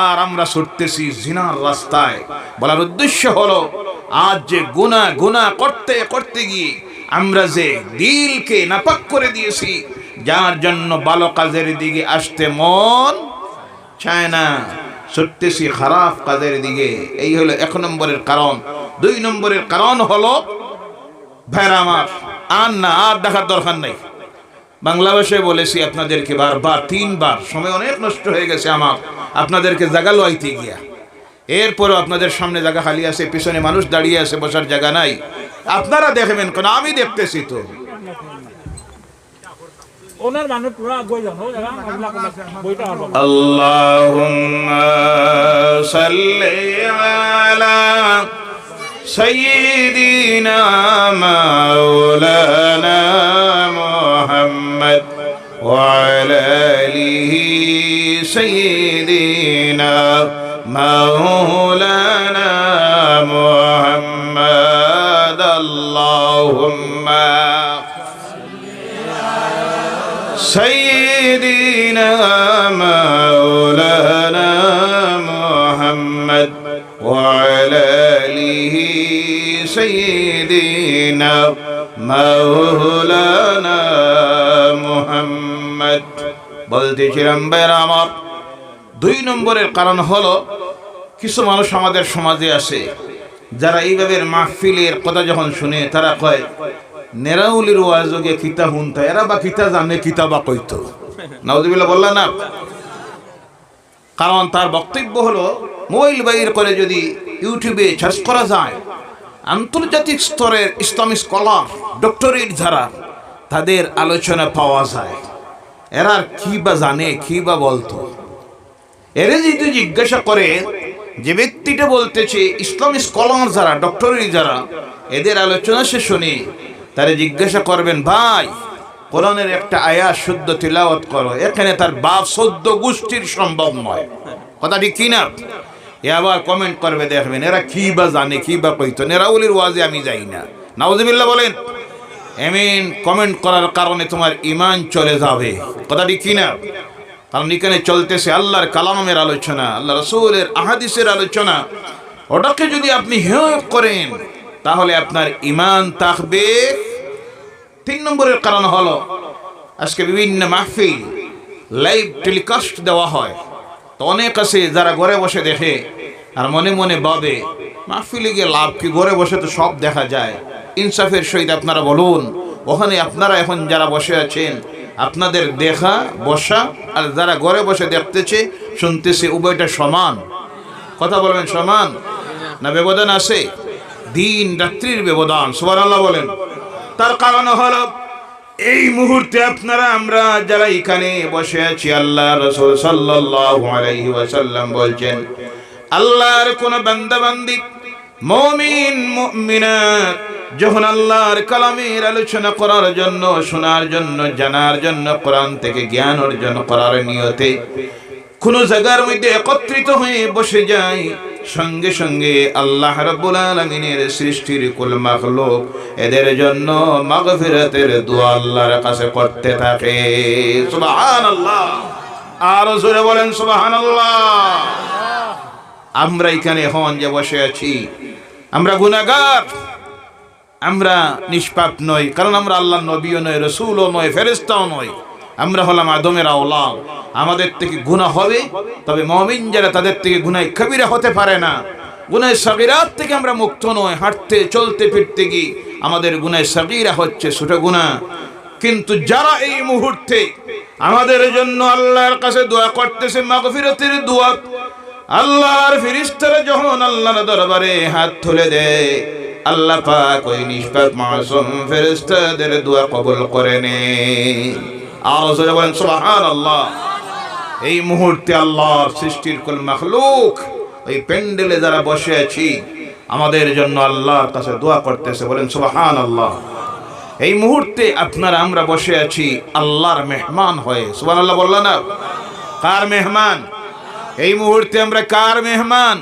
আর আমরা ছুটতেছি জিনার রাস্তায়। বলার উদ্দেশ্য হলো, আজ যে গুনাহ গুনাহ করতে করতে গিয়ে আমরা যে দিলকে নাপাক করে দিয়েছি, যার জন্য ভালো কাজের দিকে আসতে মন চায় না, ছুটতেছি খারাপ কাজের দিকে। এই হলো 1 নম্বরের কারণ। 2 নম্বরের কারণ হলো, ভাইরা আমার, আর দেখার দরকার নাই। বাংলা ভাষায় বলেছি আপনাদেরকে বারবার, 3 বার, সময় অনেক নষ্ট হয়ে গেছে আমার আপনাদেরকে জায়গা লইতে গিয়া। এরপরও আপনাদের সামনে জায়গা খালি আছে, পিছনে মানুষ দাঁড়িয়ে আছে, বসার জায়গা নাই। আপনারা দেখবেন কেন? আমি দেখতেছি তো। ওনার মানুষ পুরো বই জানো বইটা হলো। আল্লাহুম্মা সাল্লি আলা সাইয়্যিদিনা মাওলানা মুহাম্মদ ওয়া আলা আলিহি সাইয়্যিদিনা মাওলানা মুহাম্মদ। আল্লাহুম্মা سيدنا مولانا محمد وعلى آله سيدنا مولانا محمد। বলতেছিলাম ভাইরা আমার, 2 নম্বরের কারণ হলো, কিছু মানুষ আমাদের সমাজে আছে যারা এইভাবে মাহফিলের কথা যখন শুনে, তারা কয় নেরাউলির ওয়াজকে কিতা হুনতা, এরা বা কিতা জানে, কিতা বা কইতো। নাউজুবিল্লাহ বললা না। কারণ তার বক্তব্য হলো, মোবাইল বাইর করে যদি ইউটিউবে সার্চ করা যায়, আন্তর্জাতিক স্তরের ইসলামিক স্কলার, ডক্টরেট যারা, তাদের আলোচনা পাওয়া যায়। এরা কি বা জানে, কি বা বলতো। এরা যদি জিজ্ঞাসা করে, যে ব্যক্তিটা বলতেছে ইসলামিক স্কলার যারা, ডক্টরেট যারা, এদের আলোচনা সে শুনে, তারে জিজ্ঞাসা করবেন, ভাই কোরআনের একটা আয়াত শুদ্ধ তিলাওয়াত করো, এখানে তার বাপ 14 গোষ্ঠীর সম্ভব নয়। কথা ঠিক কি না? এ আবার কমেন্ট করবে, দেখবেন এরা কি বা জানে, কি বা কইতো, নেরাউলির ওয়াজে আমি যাই না। নাউজুবিল্লাহ বলেন। এমন কমেন্ট করার কারণে তোমার ঈমান চলে যাবে। কথা ঠিক কি না? কারণ এখানে চলতেছে আল্লাহর কালামের আলোচনা, আল্লাহ রাসূলের আহাদিসের আলোচনা। ওটাকে যদি আপনি হেয় করেন তাহলে আপনার ঈমান থাকবে। 3 নম্বরের কারণ হলো আজকে বিভিন্ন মাহফিল লাইভ টেলিকাস্ট দেওয়া হয়, তো অনেক আছে যারা ঘরে বসে দেখে আর মনে মনে ভাবে মাহফিলে গিয়ে লাভ কি, ঘরে বসে তো সব দেখা যায়। ইনসাফের সহিত আপনারা বলুন, ওখানে আপনারা এখন যারা বসে আছেন আপনাদের দেখা বসা আর যারা ঘরে বসে দেখতেছে শুনতেছে উভয়টা সমান? কথা বলবেন সমান না ব্যবধান আছে? দিন রাত্রির ব্যবধান। সুবহানাল্লাহ বলেন। তার কারণ হলো এই মুহূর্তে আপনারা আমরা যারা এখানে বসে আছি, আল্লাহ রাসূল সাল্লাল্লাহু আলাইহি ওয়াসাল্লাম বলছেন, আল্লাহর কোন বান্দা বান্দি মুমিন মুমিনাত যখন আল্লাহর কালামের আলোচনা করার জন্য, শোনার জন্য, জানার জন্য, কোরআন থেকে জ্ঞান অর্জন করার নিয়তে কোন জায়গার মধ্যে একত্রিত হয়ে বসে যায়, সঙ্গে সঙ্গে আল্লাহ রাব্বুল আলামিনের সৃষ্টির কুল মাখলুক এদের জন্য মাগফিরাতের দোয়া আল্লাহর কাছে করতে থাকে। সুবহানাল্লাহ। আর জোরে বলেন সুবহানাল্লাহ। আমরা এখানে এখন যে বসে আছি আমরা গুনাহগার, আমরা নিষ্পাপ নই, কারণ আমরা আল্লাহর নবীও নই, রাসূলও নই, ফেরেশতাও নই। আমরা হলাম আদমের আওলাদ। আমাদের থেকে গুনাহ হবে, তবে মুমিন যারা তাদের থেকে গুনাহ কবিরা হতে পারে না। গুনাহ সগীরাত থেকে আমরা মুক্ত নই। হাঁটতে চলতে ফিরতে গিয়ে আমাদের গুনাহ সগীরা হচ্ছে ছোট গুনাহ। কিন্তু যারা এই মুহূর্তে আমাদের জন্য আল্লাহর কাছে দোয়া করতেছে মাগফিরাতের দোয়া, আল্লাহর ফেরেশতারা যখন আল্লাহর দরবারে হাত তুলে দেয়, আল্লাহ পাক ওই নিষ্পাপ মাসুম ফেরেশতাদের দোয়া কবুল করে নেন। আর জোরে বলেন সুবহানাল্লাহ। এই মুহূর্তে আল্লাহর সৃষ্টির কুল মাখলুক এই প্যান্ডেলে যারা বসে আছি আমাদের জন্য আল্লাহর কাছে দোয়া করতেছে, বলেন সুবহানাল্লাহ। এই মুহূর্তে আপনারা আমরা বসে আছি আল্লাহর মেহমান হয়ে। সুবহানাল্লাহ বললেন না? কার মেহমান? এই মুহূর্তে আমরা কার মেহমান?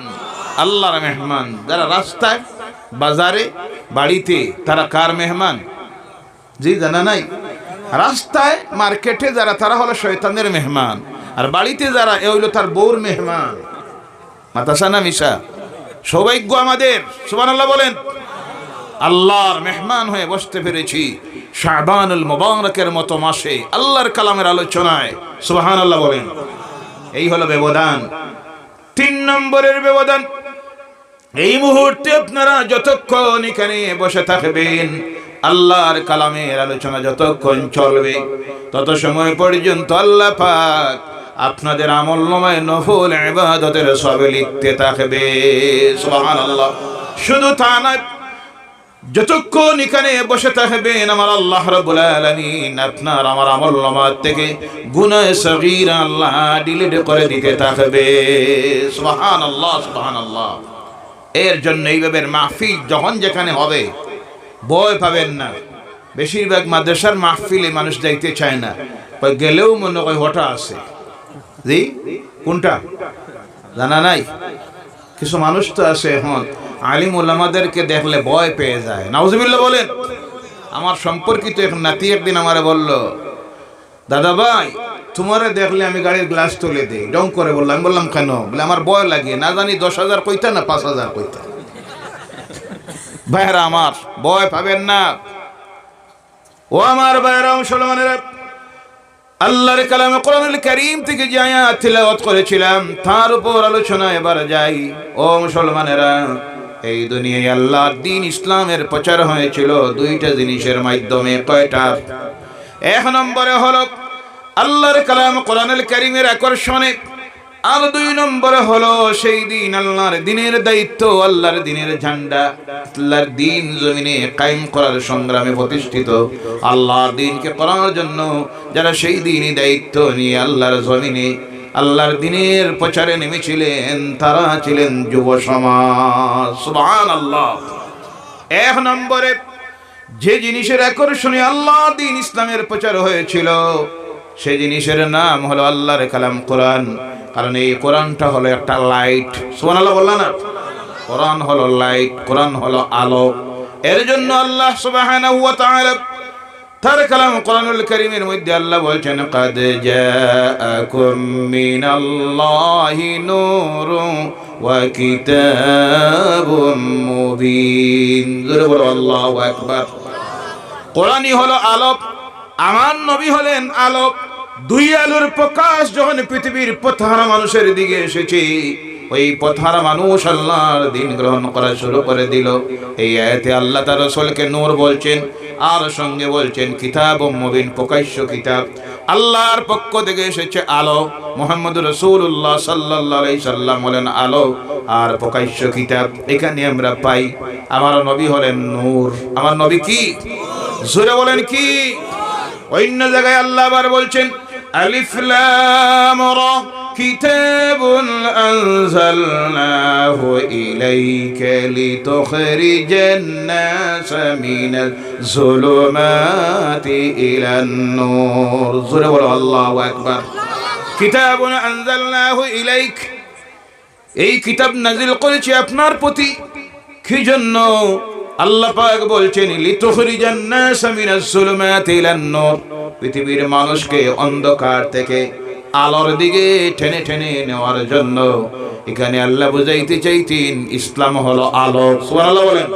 আল্লাহর মেহমান। যারা রাস্তায়, বাজারে, বাড়িতে তারা কার মেহমান? জি জানা নাই? রাস্তায় মার্কেটে যারা তারা হলো শয়তানের মেহমান, আর বাড়িতে যারা এ হইল তার বউর মেহমান। মাতাসা না মিশা? সৌভাগ্য আমাদের। সুবহানাল্লাহ বলেন। আল্লাহর মেহমান হয়ে বসতে পেরেছি শাবানুল মুবারকের মতো মাসে আল্লাহর কালামের আলোচনায়। সুবহানাল্লাহ বলেন। এই হলো ব্যবধান। 3 নম্বরের ব্যবধান, এই মুহূর্তে আপনারা যতক্ষণ এখানে বসে থাকবেন আল্লাহর কালামের আলোচনা যতক্ষণ চলবে তত সময় পর্যন্ত আল্লাহ পাক আপনাদের আমলনামায় নফল ইবাদতের সওয়াব লিখতে থাকবে। সুবহানাল্লাহ। শুধু তা নয়, যতক্ষণ এখানে বসে থাকবেন আমার আল্লাহ রাব্বুল আলামিন আপনার আমার আমলনামা থেকে গুনাহ সগীরা আল্লাহ ডিলিট করে দিতে থাকবে। সুবহানাল্লাহ সুবহানাল্লাহ। এর জন্য এইভাবে মাহফিল যখন যেখানে হবে ভয় পাবেন না। বেশিরভাগ মাদ্রাসার মাহফিলে মানুষ যাইতে চায় না, গেলেও মনে হয় হঠা আছে। জি কোনটা জানা নাই? কিছু মানুষ তো আছে এখন আলিম ওলামাদেরকে দেখলে ভয় পেয়ে যায়। নাউজুবিল্লাহ বলেন। আমার সম্পর্কিত এক নাতি একদিন আমারে বলল, দাদা ভাই তোমারে দেখলে আমি গাড়ির গ্লাস তুলে দিই, ডং করে বললাম। আমি বললাম কেন? বলে আমার ভয় লাগে, না জানি 10,000 কইতা না 5,000 কইতা। ভাইরা আমার, ভয় পাবেন না। ও আমার ভাইরা মুসলমানেরা, আল্লাহর কালামে কোরআনুল কারীম থেকে যে আয়াত তিলাওয়াত করেছিলাম তার উপর আলোচনা এবার যাই। ও মুসলমানেরা, এই দুনিয়ায় আল্লাহর দ্বীন ইসলামের প্রচার হয়েছিল 2টা জিনিসের মাধ্যমে। কয়টা? 1 নম্বরে হলো আল্লাহর কালাম কোরআনুল কারীমের আকর্ষণে, আর 2 নম্বরে হলো সেই দিন আল্লাহর দ্বীনের দায়িত্ব, আল্লাহর দ্বীনের ঝান্ডা, আল্লাহর দ্বীন জমিনে কায়েম করার সংগ্রামে প্রতিষ্ঠিত। আল্লাহর দ্বীনকে করার জন্য যারা সেই দিনই দায়িত্ব নিয়ে আল্লাহর জমিনে আল্লাহর দ্বীনের প্রচারে নেমেছিলেন তারা ছিলেন যুব সমাজ। সুবহানাল্লাহ। 1 নম্বরে যে জিনিসের আকর্ষণে আল্লাহর দ্বীন ইসলামের প্রচার হয়েছিল সেই জিনিসের নাম হলো আল্লাহর কালাম কোরআন। কারণ এই কোরআনটা হলো একটা লাইট। সুবহানাল্লাহ বললেন না? কোরআন হলো লাইট, কোরআন হলো আলো। এর জন্য আল্লাহ সুবহানাহু ওয়া তাআলা তার কালাম কোরআনুল কারীমের মধ্যে আল্লাহ বলছেন কাদ জাআকুম মিনাল্লাহি নূরুন ওয়া কিতাবুম মুবিন। জোরে বলো আল্লাহু আকবার। কোরআনই হলো আলো, আমার নবী হলেন আলো। দুই আলোর প্রকাশ যখন পৃথিবীর পথহারা মানুষের দিকে এসেছে, ওই পথহারা মানুষ আল্লাহর দ্বীন গ্রহণ করা শুরু করে দিল। এই আয়াতে আল্লাহ তার রাসূলকে নূর বলছেন, আর সঙ্গে বলছেন কিতাবুম মুবিন, প্রকাশ্য কিতাব। আল্লাহর পক্ষ থেকে এসেছে আলো। মুহাম্মদুর রাসূলুল্লাহ সাল্লাল্লাহু আলাইহি সাল্লাম হলেন আলো আর প্রকাশ্য কিতাব। এখানে আমরা পাই আমার নবী হলেন নূর। আমার নবী কি? জোরে বলেন কি? অন্য জায়গায় আল্লাহ আবার বলছেন আলিফ লাম রা কিতাবুন আনজালনাহু ইলাইকা লিতুখরিজান নাস মিনাজ যুলুমাতি ইলান নূর। জোরে বলো আল্লাহু আকবার। কিতাবুন আনজালনাহু ইলাইক, এই কিতাব নাযিল করেছি আপনার প্রতি। কি জন্য? আল্লাহ পাক বলছেন লিতুখরিজান নাস মিনাজ যুলুমাতি ইলান নূর, পৃথিবীর মানুষকে অন্ধকার থেকে আলোর দিকে টেনে টেনে নেওয়ার জন্য। এখানে আল্লাহ বুঝাইতে চাইতেন ইসলাম হলো আলো। সুবহানাল্লাহ বলেন।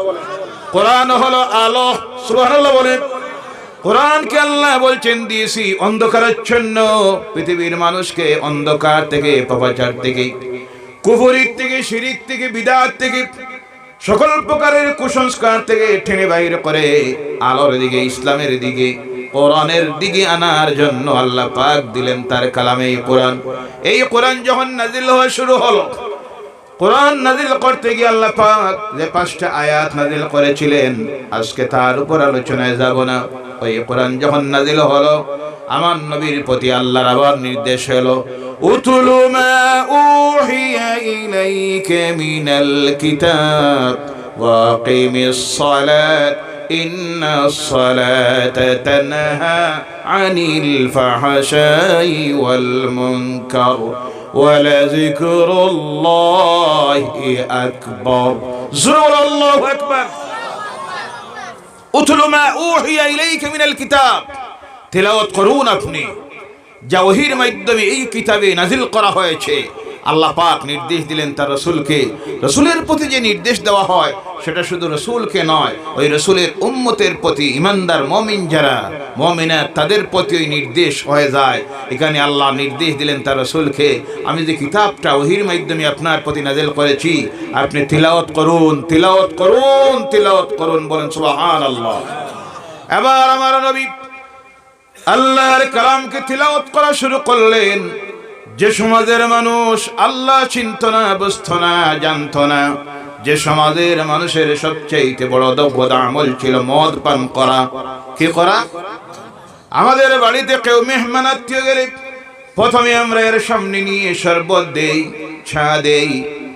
কোরআন হলো আলো। সুবহানাল্লাহ বলেন। কোরআনকে আল্লাহ বলছেন দিয়েছি অন্ধকারাচ্ছন্ন পৃথিবীর মানুষকে, অন্ধকার থেকে, পাপাচার থেকে, কুফরির থেকে, শিরিক থেকে, বিদআত থেকে, সকল প্রকারের কুসংস্কার থেকে টেনে বাইরে করে আলোর দিকে, ইসলামের দিকে, কোরআনের দিকে আনার জন্য আল্লাহ পাক দিলেন তার কালামে কোরআন। এই কোরআন যখন নাজিল হওয়া শুরু হলো, কোরআন নাজিল করতে গিয়ে আল্লাহ পাক যে 5টা আয়াত নাজিল করেছিলেন, আজকে তার উপর আলোচনায় যাব না। ওই কোরআন যখন নাজিল হলো, আমার নবীর প্রতি আল্লাহর আবার নির্দেশ হলো উতুলু মা উহিয়া ইলাইকা মিনাল কিতাব ওয়া আকিমিস সালাত ইন্নাস সালাতা তানহা আনিল ফাহশাই ওয়াল মুনকার ওয়া লাযিকরুল্লাহি আকবার। জোরে আল্লাহু আকবার। উতলু মা উহিয়া ইলাইকা মিনাল কিতাব, তিলাওয়াত করুন আপনি যা ওহীর মাধ্যমে এই কিতাবে নাজিল করা হয়েছে। আল্লাহ পাক নির্দেশ দিলেন তার রাসূলকে। রাসূলের প্রতি যে নির্দেশ দেওয়া হয় সেটা শুধু রাসূলকে নয়, ওই রাসূলের উম্মতের প্রতি, ঈমানদার মুমিন যারা মুমিনাত তাদের প্রতি ওই নির্দেশ হয়ে যায়। এখানে আল্লাহ নির্দেশ দিলেন তার রাসূলকে, আমি যে কিতাবটা ওহীর মাধ্যমে আপনার প্রতি নাজিল করেছি, আপনি তিলাওয়াত করুন, তিলাওয়াত করুন, তিলাওয়াত করুন। বলেন সুবহানাল্লাহ। এবার আমার নবী আল্লাহর কালামকে তিলাওয়াত করা শুরু করলেন। যে সমাজের মানুষ আল্লাহ চিনত না, বুঝত না, জানত না, যে সমাজের মানুষের সবচেয়ে বড় দৌবদ আমল ছিল মদ পান করা। কি করা? আমাদের বাড়িতে কেউ মেহমান আত্মীয় গেলে প্রথমে আমরা এর সামনে নিয়ে শরবত দেই, চা দেই,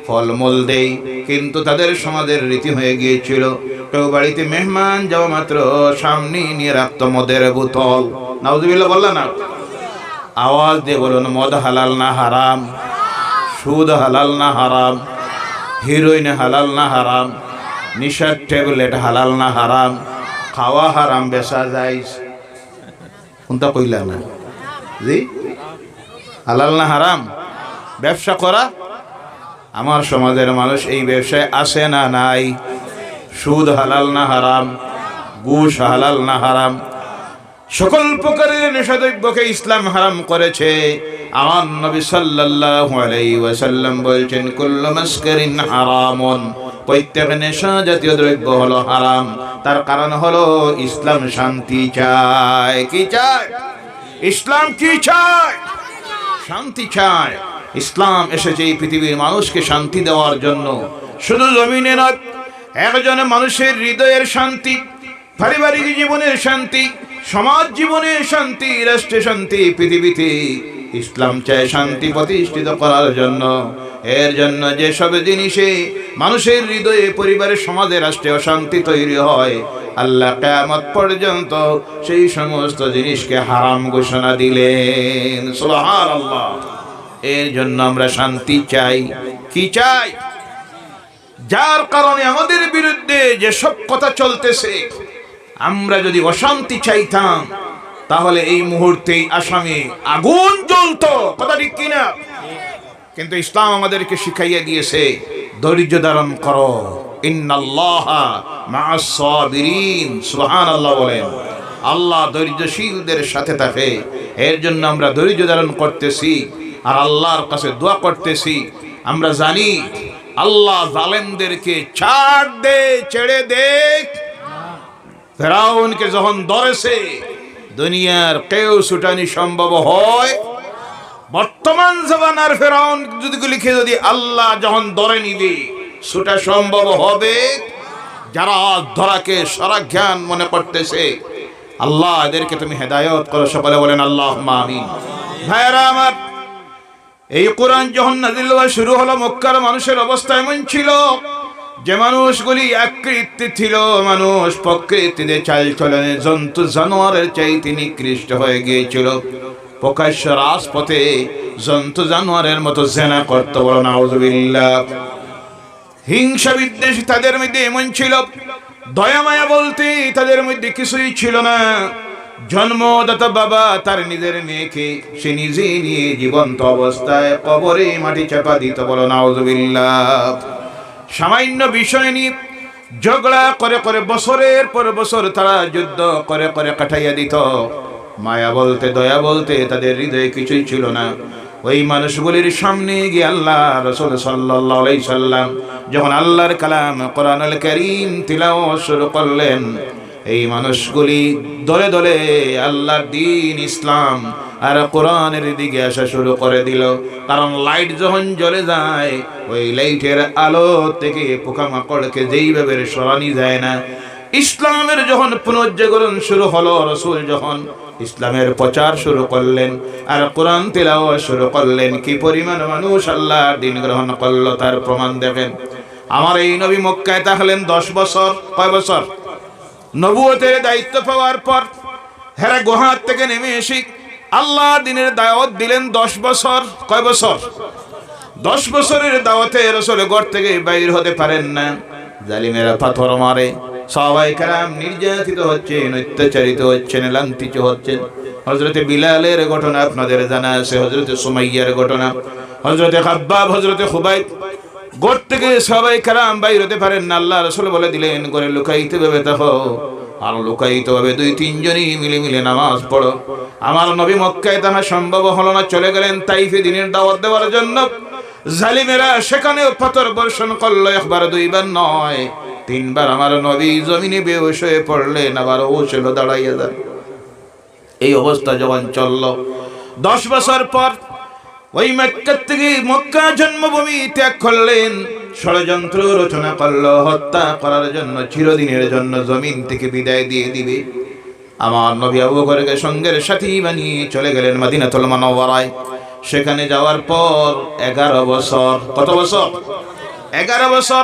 ফলমূল দেই। কিন্তু তাদের সমাজের রীতি হয়ে গিয়েছিল, কেউ বাড়িতে মেহমান যাওয়া মাত্র সামনে নিয়ে রাখত মদের বোতল। নাউজুবিল্লাহ বললেন না? আওয়াজ দিয়ে বলুন, মদ হালাল না হারাম? সুদ হালাল না হারাম? হিরোইন হালাল না হারাম? নিশার ট্যাবলেট হালাল না হারাম? খাওয়া হারাম, বেচা যায়? কোনটা কইলা না? জি, হালাল না হারাম? ব্যবসা করা? আমার সমাজের মানুষ এই ব্যবসায় আসে না নাই? সুদ হালাল না হারাম? ঘুষ হালাল না হারাম? সকল প্রকারের নেশাদ্রব্যকে ইসলাম হারাম করেছে। আমার নবী সাল্লাল্লাহু আলাইহি ওয়াসাল্লাম বলছেন কুল্লু মাসকারিন হারামুন, প্রত্যেক নেশা জাতীয় দ্রব্য হলো হারাম। তার কারণ হলো ইসলাম শান্তি চায়। কি চায়? ইসলাম কি চায়? শান্তি চায়। ইসলাম এসেছে এই পৃথিবীর মানুষকে শান্তি দেওয়ার জন্য। শুধু জমিনে নয়, একজন মানুষের হৃদয়ের শান্তি, পারিবারিক জীবনের শান্তি, সমাজ জীবনের শান্তি, রাষ্ট্রের শান্তি, পৃথিবীতে ইসলাম চায় শান্তি প্রতিষ্ঠিত করার জন্য। এর জন্য যেসব জিনিসে মানুষের হৃদয়ে, পরিবারের, সমাজে, রাষ্ট্রে অশান্তি তৈরি হয়, আল্লাহ কিয়ামত পর্যন্ত সেই সমস্ত জিনিসকে হারাম ঘোষণা দিলেন। সুবহানাল্লাহ। এর জন্য আমরা শান্তি চাই। কি চাই? যার কারণে আমাদের বিরুদ্ধে যেসব কথা চলতেছে, আমরা যদি অশান্তি চাইতাম তাহলে এই মুহূর্তেই আসামে আগুন জ্বলতো, কথা ঠিক কিনা? কিন্তু ইসলাম আমাদেরকে শিখাইয়া দিয়েছে ধৈর্য ধারণ করো, ইন্নাল্লাহা মা'আস সাবিরিন, সুবহানাল্লাহ বলেন। আল্লাহ ধৈর্যশীলদের সাথে থাকে। এর জন্য আমরা ধৈর্য ধারণ করতেছি আর আল্লাহর কাছে দোয়া করতেছি। আমরা জানি আল্লাহ জালেমদেরকে ছাড় দে, ছেড়ে দে। ফেরাউনকে যখন ধরেছে দুনিয়ার কেউ ছুটানি সম্ভব হয়? বর্তমান জমানার ফেরাউন যদি লিখে যদি আল্লাহ যখন ধরে নিবে ছুটা সম্ভব হবে? যারা ধরাকে সারা জ্ঞান মনে করতেছে, আল্লাহ এদেরকে তুমি হেদায়েত করো, সকলে বলেন আল্লাহুম্মা আমিন। ভাইরা আমার, এই কোরআন যখন নাযিল হওয়া শুরু হলো, মক্কার মানুষের অবস্থা এমন ছিল যে মানুষগুলি আকৃতি ছিল, মানুষ প্রকৃতিতে চাল চলনে জন্তু জানোয়ারের চাইতে নিকৃষ্ট হয়ে গিয়েছিল। প্রকাশ্য রাজপথে জন্তু জানোয়ারের মতো জেনা করতে, বলো নাউযুবিল্লাহ। হিংসা বিদ্বেষ তাদের মধ্যে এমন ছিল, দয়া মায়া বলতে তাদের মধ্যে কিছুই ছিল না। জন্মদাতা বাবা তার নিজের মেয়েকে সে নিজে নিয়ে জীবন্ত অবস্থায় কবরে মাটি চাপা দিত, বলো নাউযুবিল্লাহ। সামান্য বিষয় নিয়ে ঝগড়া করে করে বছরের পর বছর তারা যুদ্ধ করে করে কাটাইয়া দিত। মায়া বলতে দয়া বলতে তাদের হৃদয়ে কিছুই ছিল না। ওই মানুষগুলির সামনে গিয়ে আল্লাহ রাসূল সাল্লাল্লাহু আলাইহি সাল্লাম যখন আল্লাহর কালাম কোরআনুল কারীম তিলাওয়াত শুরু করলেন, এই মানুষগুলি দলে দলে আল্লাহর দ্বীন ইসলাম আর কোরআনের দিকে আসা শুরু করে দিল। কারণ লাইট যখন জ্বলে যায়, ওই লাইটের আলো থেকে পোকামাকড়কে যেইভাবে সরানি যায় না, ইসলামের যখন পুনর্জাগরণ শুরু হলো, রাসূল যখন ইসলামের প্রচার শুরু করলেন আর কোরআন তিলাওয়াত শুরু করলেন, কি পরিমাণ মানুষ আল্লাহর দ্বীন গ্রহণ করলো তার প্রমাণ দেখেন। আমার এই নবী মক্কায় থাকলেন 10 বছর। কয় বছর? নবুয়তের দায়িত্ব পাওয়ার পর হেরা গুহার থেকে নেমে এসে আল্লাহর দ্বীনের দাওয়াত দিলেন 10 বছর। কয় বছর? 10 বছরের দাওয়াতে রাসূল ঘর থেকে বাইর হতে পারেন না। জালিমেরা পাথর মারে, সাহাবায়ে কেরাম নির্যাতিত হচ্ছেন, অত্যাচারিত হচ্ছেন, লাঞ্ছিত হচ্ছেন। হযরতে বিলালের ঘটনা আপনাদের জানা আছে, হযরতে সুমাইয়ার ঘটনা, হযরতে খাব্বাব, হযরতে খুবাইব। ঘর থেকে সাহাবায়ে কেরাম বাইর হতে পারেন না। আল্লাহ রাসূল বলে দিলেন, ঘরে লুকাইতে ভাবে থাকো, আর লুকাইতে হবে 2-3 জনই মিলে মিলে নামাজ পড়ো। আমার নবী মক্কায় তাহা সম্ভব হলো না, চলে গেলেন তাইফে দ্বীনের দাওয়াত দেওয়ার জন্য। জালিমেরা সেখানেও পাথর বর্ষণ করলো, একবার দুইবার নয়, 3 বার আমার নবী জমিনে বেহুশ হয়ে পড়লেন, আবার উঠল, দাঁড়াইয়া যান। এই অবস্থা যখন চলল, 10 বছর পর ওই মক্কা থেকে, মক্কা জন্মভূমি ত্যাগ করলেন, ষড়যন্ত্র রচনা করলো হত্যা করার জন্য, চিরদিনের জন্য জমিন থেকে বিদায় দিয়ে দিবে। আমার নবী আবু বকরকে সঙ্গের সাথী বানিয়ে চলে গেলেন মদিনাতুল মুনাওয়ারায়। সেখানে যাওয়ার পর 11 বছর, কত বছর? 11 বছর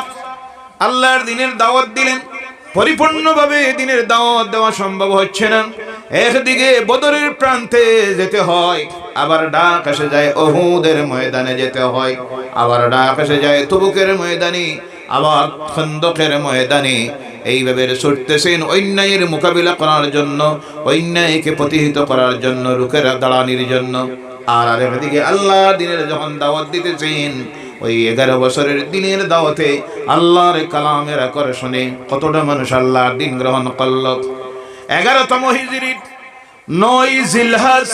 আল্লাহর দ্বীনের দাওয়াত দিলেন। পরিপূর্ণভাবে দ্বীনের দাওয়াত দেওয়া সম্ভব হচ্ছে না। একদিকে বদরের প্রান্তে যেতে হয়, আবার ডাক এসে যায় উহুদের ময়দানে যেতে হয়, আবার ডাক এসে যায় তবুকের ময়দানে, আবার খন্দকের ময়দানে। এইভাবে ছুটতেছেন অন্যায়ের মোকাবিলা করার জন্য, অন্যায়কে প্রতিহত করার জন্য, রুখে দাঁড়ানোর জন্য। আর আরেকদিকে আল্লাহর দ্বীনের যখন দাওয়াত দিতেছেন, ওই 11 বছরের দ্বীনের দাওয়াতে আল্লাহর কালামের আকর্ষণে কতটা মানুষ আল্লাহর দ্বীন গ্রহণ করল। 11তম হিজরির 9 জিলহজ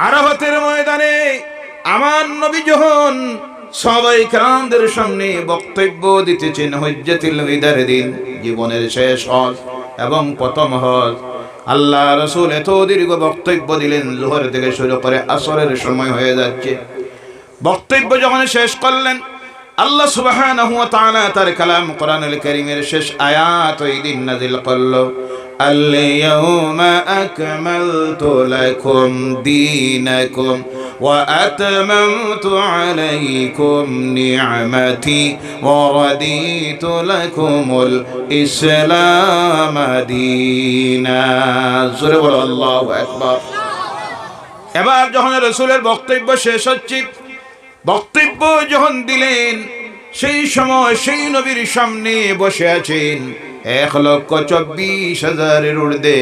আরাফাতের ময়দানে আমার নবী যখন সাহাবায়ে কেরামদের সামনে বক্তব্য দিতেছেন, হজ্জাতুল বিদার দিন, জীবনের শেষ হজ এবং প্রথম হজ, আল্লাহ রাসূল এত দীর্ঘ বক্তব্য দিলেন, যোহর থেকে শুরু করে আসরের সময় হয়ে যাচ্ছে। বক্তব্য যখন শেষ করলেন, আল্লাহ সুবহানাহু ওয়া তাআলা তার কালাম কোরআনুল কারীমের শেষ আয়াত ওই দিন নাযিল করলো, আল-ইয়াওমা আকমালতু লাকুম দীনাকুম ওয়া আতমামতু আলাইকুম নি'মাতি ওয়া রাদিতু লাকুমুল ইসলাম দীনা। জোরে বলো আল্লাহু আকবার। এবার যখন রাসূলের বক্তব্য শেষ হচ্ছে, বক্তব্য যখন দিলেন, সেই সময় সেই নবীর সামনে বসে আছেন 1,24,000 ঊর্ধ্বে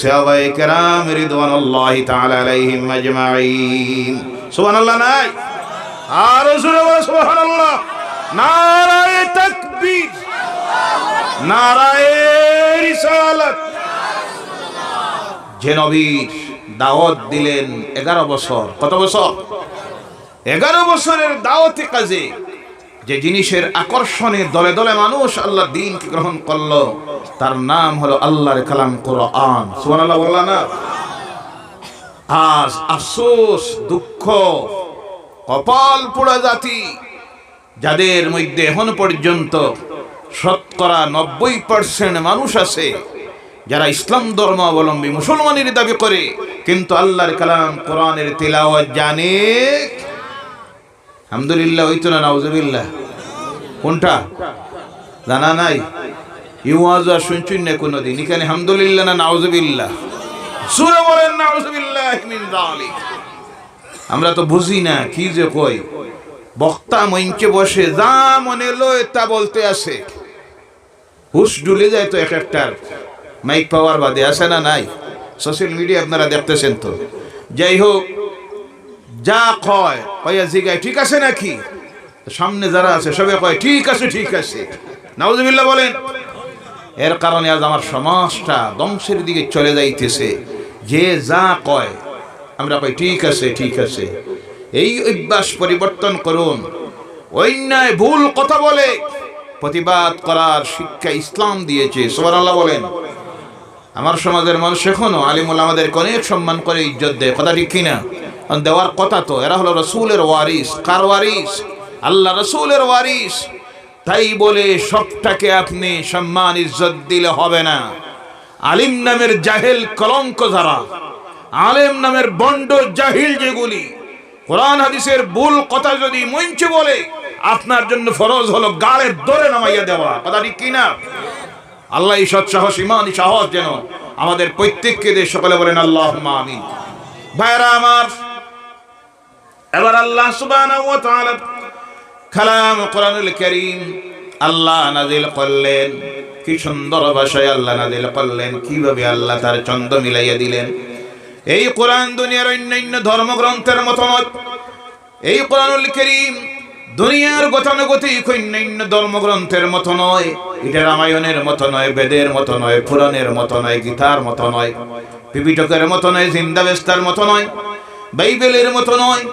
সাহাবায়ে কেরাম রিদওয়ানুল্লাহি তাআলা আলাইহিম আজমাইন। সুবহানাল্লাহ নাই? আর জোরে বলো সুবহানাল্লাহ। নারায়ে তাকবীর, নারায়ে রিসালাত। যে নবীর দাওয়াত দিলেন 11 বছর, কত বছর? 11 বছরের দাওয়াতি কাজে যে জিনিসের আকর্ষণে দলে দলে মানুষ আল্লাহ দ্বীনকে গ্রহণ করলো, তার নাম হলো আল্লাহর কালাম কোরআন। সুবহানাল্লাহ বললা না? আজ আফসোস, দুঃখ, কপাল পোড়া জাতি, যাদের মধ্যে এখন পর্যন্ত 90% মানুষ আছে যারা ইসলাম ধর্মাবলম্বী মুসলমানের দাবি করে, কিন্তু আল্লাহর কালাম কোরআনের তিলাওয়াত জানে। আলহামদুলিল্লাহ হইতো না নাউজুবিল্লাহ? কোনটা জানা নাই? ইওয়াজ শুনছুন না কোনদিন? এখানে আলহামদুলিল্লাহ না নাউজুবিল্লাহ? সূরা বলেন নাউজুবিল্লাহি মিন যালিক। আমরা তো বুঝি না কি যে কই। বক্তা মঞ্চে বসে যা মনে লয় তা বলতে আসে, হুশ ডুলে যায় তো এক একটার মাইক পাওয়ার বাদে, আসে না নাই? সোশ্যাল মিডিয়া আপনারা দেখতেছেন তো। যাই হোক, যা কয় কয়া জিগায় ঠিক আছে নাকি, সামনে যারা আছে সবাই কয় ঠিক আছে ঠিক আছে। নাউজুবিল্লাহ বলেন। এর কারণে আজ আমার সমাজটা ধ্বংসের দিকে চলে যাইতেছে। যে যা কয় আমরা কই ঠিক আছে ঠিক আছে। এই অভ্যাস পরিবর্তন করুন। অন্যায় ভুল কথা বলে প্রতিবাদ করার শিক্ষা ইসলাম দিয়েছে। সুবহানাল্লাহ বলেন। আমার সমাজের মানুষ এখনো আলিমুল আমাদেরকে অনেক সম্মান করে, ইজ্জত দেয়, কথা ঠিক কিনা? দেওয়ার কথা তো। এরা হলো রাসূলের ওয়ারিস। কার ওয়ারিস? আল্লাহ রাসূলের ওয়ারিস। তাই বলে সবটাকে আপনি সম্মান ইজ্জত দিলে হবে না। আলিম নামের জাহেল কলঙ্ক যারা, আলেম নামের বন্ড জাহিল যেগুলি কোরআন হাদিসের ভুল কথা যদি মঞ্চে বলে, আপনার জন্য ফরজ হলো গালে দরে নামাইয়া দেওয়া, কথা ঠিক কিনা? আল্লাহ এই সৎ সাহস, ইমান সাহস যেন আমাদের প্রত্যেককে দেয়। সকলে বলেন আল্লাহুম্মা আমিন। ভাইরা আমার, এবার আল্লাহ সুবহানাহু ওয়া তাআলা কালাম কোরআনুল কারীম আল্লাহ নাযিল করলেন। কি সুন্দর ভাষায় আল্লাহ নাযিল করলেন, কিভাবে আল্লাহ তার ছন্দ মিলাইয়া দিলেন। এই কোরআন দুনিয়ার অন্যান্য ধর্মগ্রন্থের মতো নয়। এই কোরআনুল কারীম দুনিয়ার গতানুগতিক অন্যান্য ধর্মগ্রন্থের মতো নয়। এটা রামায়ণের মতো নয়, বেদের মতো নয়, পুরাণের মতো নয়, গীতার মতো নয়, পিপিটকের মতো নয়, জিন্দাবেস্তার মতো নয়, বাইবেলের মতো নয়।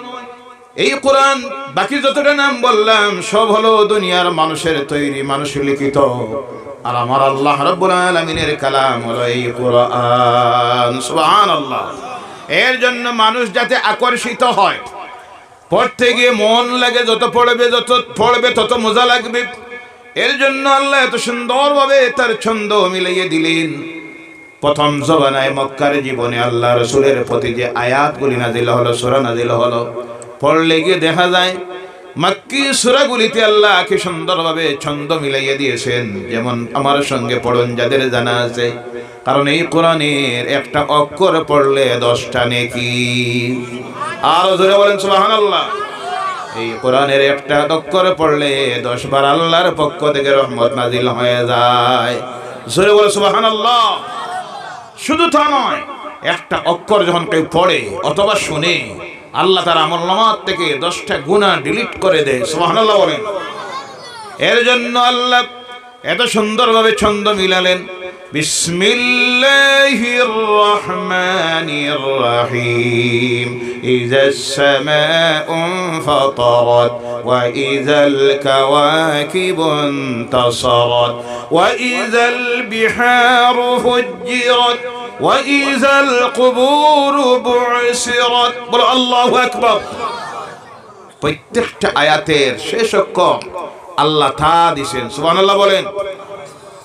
এই কোরআন বাকি যতটা নাম বললাম সব হলো দুনিয়ার মানুষের তৈরি, মানুষের লিখিত। আর আমার আল্লাহ রাব্বুল আলামিনের কালাম হলো এই কোরআন। সুবহানাল্লাহ। এর জন্য মানুষ যাতে আকর্ষিত হয়, পড়তে গিয়ে মন লাগে, যত পড়বে তত মজা লাগবে। এর জন্য আল্লাহ এত সুন্দরভাবে তার ছন্দ মিলিয়ে দিলেন। প্রথম জবানায় মক্কার জীবনে আল্লাহ রাসূলের প্রতি যে আয়াতগুলি নাযিল হলো, সূরা নাযিল হলো, পড়লে গিয়ে দেখা যায় মক্কি সূরাগুলিতে আল্লাহ কি সুন্দরভাবে ছন্দ মিলাইয়া দিয়েছেন। যেমন আমার সঙ্গে পড়ুন যাদের জানা আছে, কারণ এই কোরআনের একটা অক্ষর পড়লে 10টা নেকি। আর জোরে বলেন সুবহানাল্লাহ। এই কোরআনের একটা অক্ষর পড়লে 10 বার আল্লাহর পক্ষ থেকে রহমত নাযিল হয়ে যায়। জোরে বলে সুবহানাল্লাহ। শুধু তা নয়, একটা অক্ষর যখন কেউ পড়ে অথবা শুনে, আল্লাহ তার আমলনামা থেকে 10টা গুনাহ ডিলিট করে দেয়। সুবহানাল্লাহ বলেন। এর জন্য আল্লাহ এত সুন্দরভাবে ছন্দ মিলালেন। বিসমিল্লাহির রহমানির রহিম। ইযাস সামাউ ফাতারাত ওয়া ইযাল কাওয়াকিবু ইনতাসারাত ওয়া ইযাল বিহারু ফুজ্জিরাত ওয়া ইযাল কুবুরু বু'সিরাত। বলো আল্লাহু আকবার। প্রত্যেকটা আয়াতের শেষ অক্ষর আল্লাহ তা দিয়েছেন। সুবহানাল্লাহ বলেন।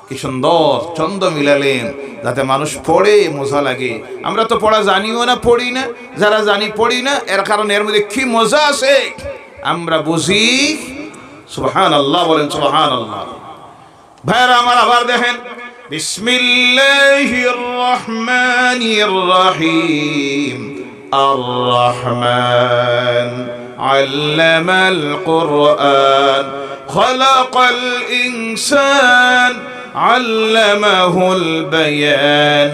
কি সুন্দর ছন্দ মিলালেন যাতে মানুষ পড়ে মজা লাগে। আমরা তো পড়া জানিও না, পড়ি না। যারা জানি পড়ি না, এর কারণে এর মধ্যে কি মজা আছে আমরা বুঝি। সুবহানাল্লাহ বলেন। সুবহানাল্লাহ। ভাইরা আমার, আবার দেখেন বিসমিল্লাহির রহমানির রহিম। আর রহমান আল্লামাল কুরআন খালাকাল ইনসান আল্লামাহুল বায়ান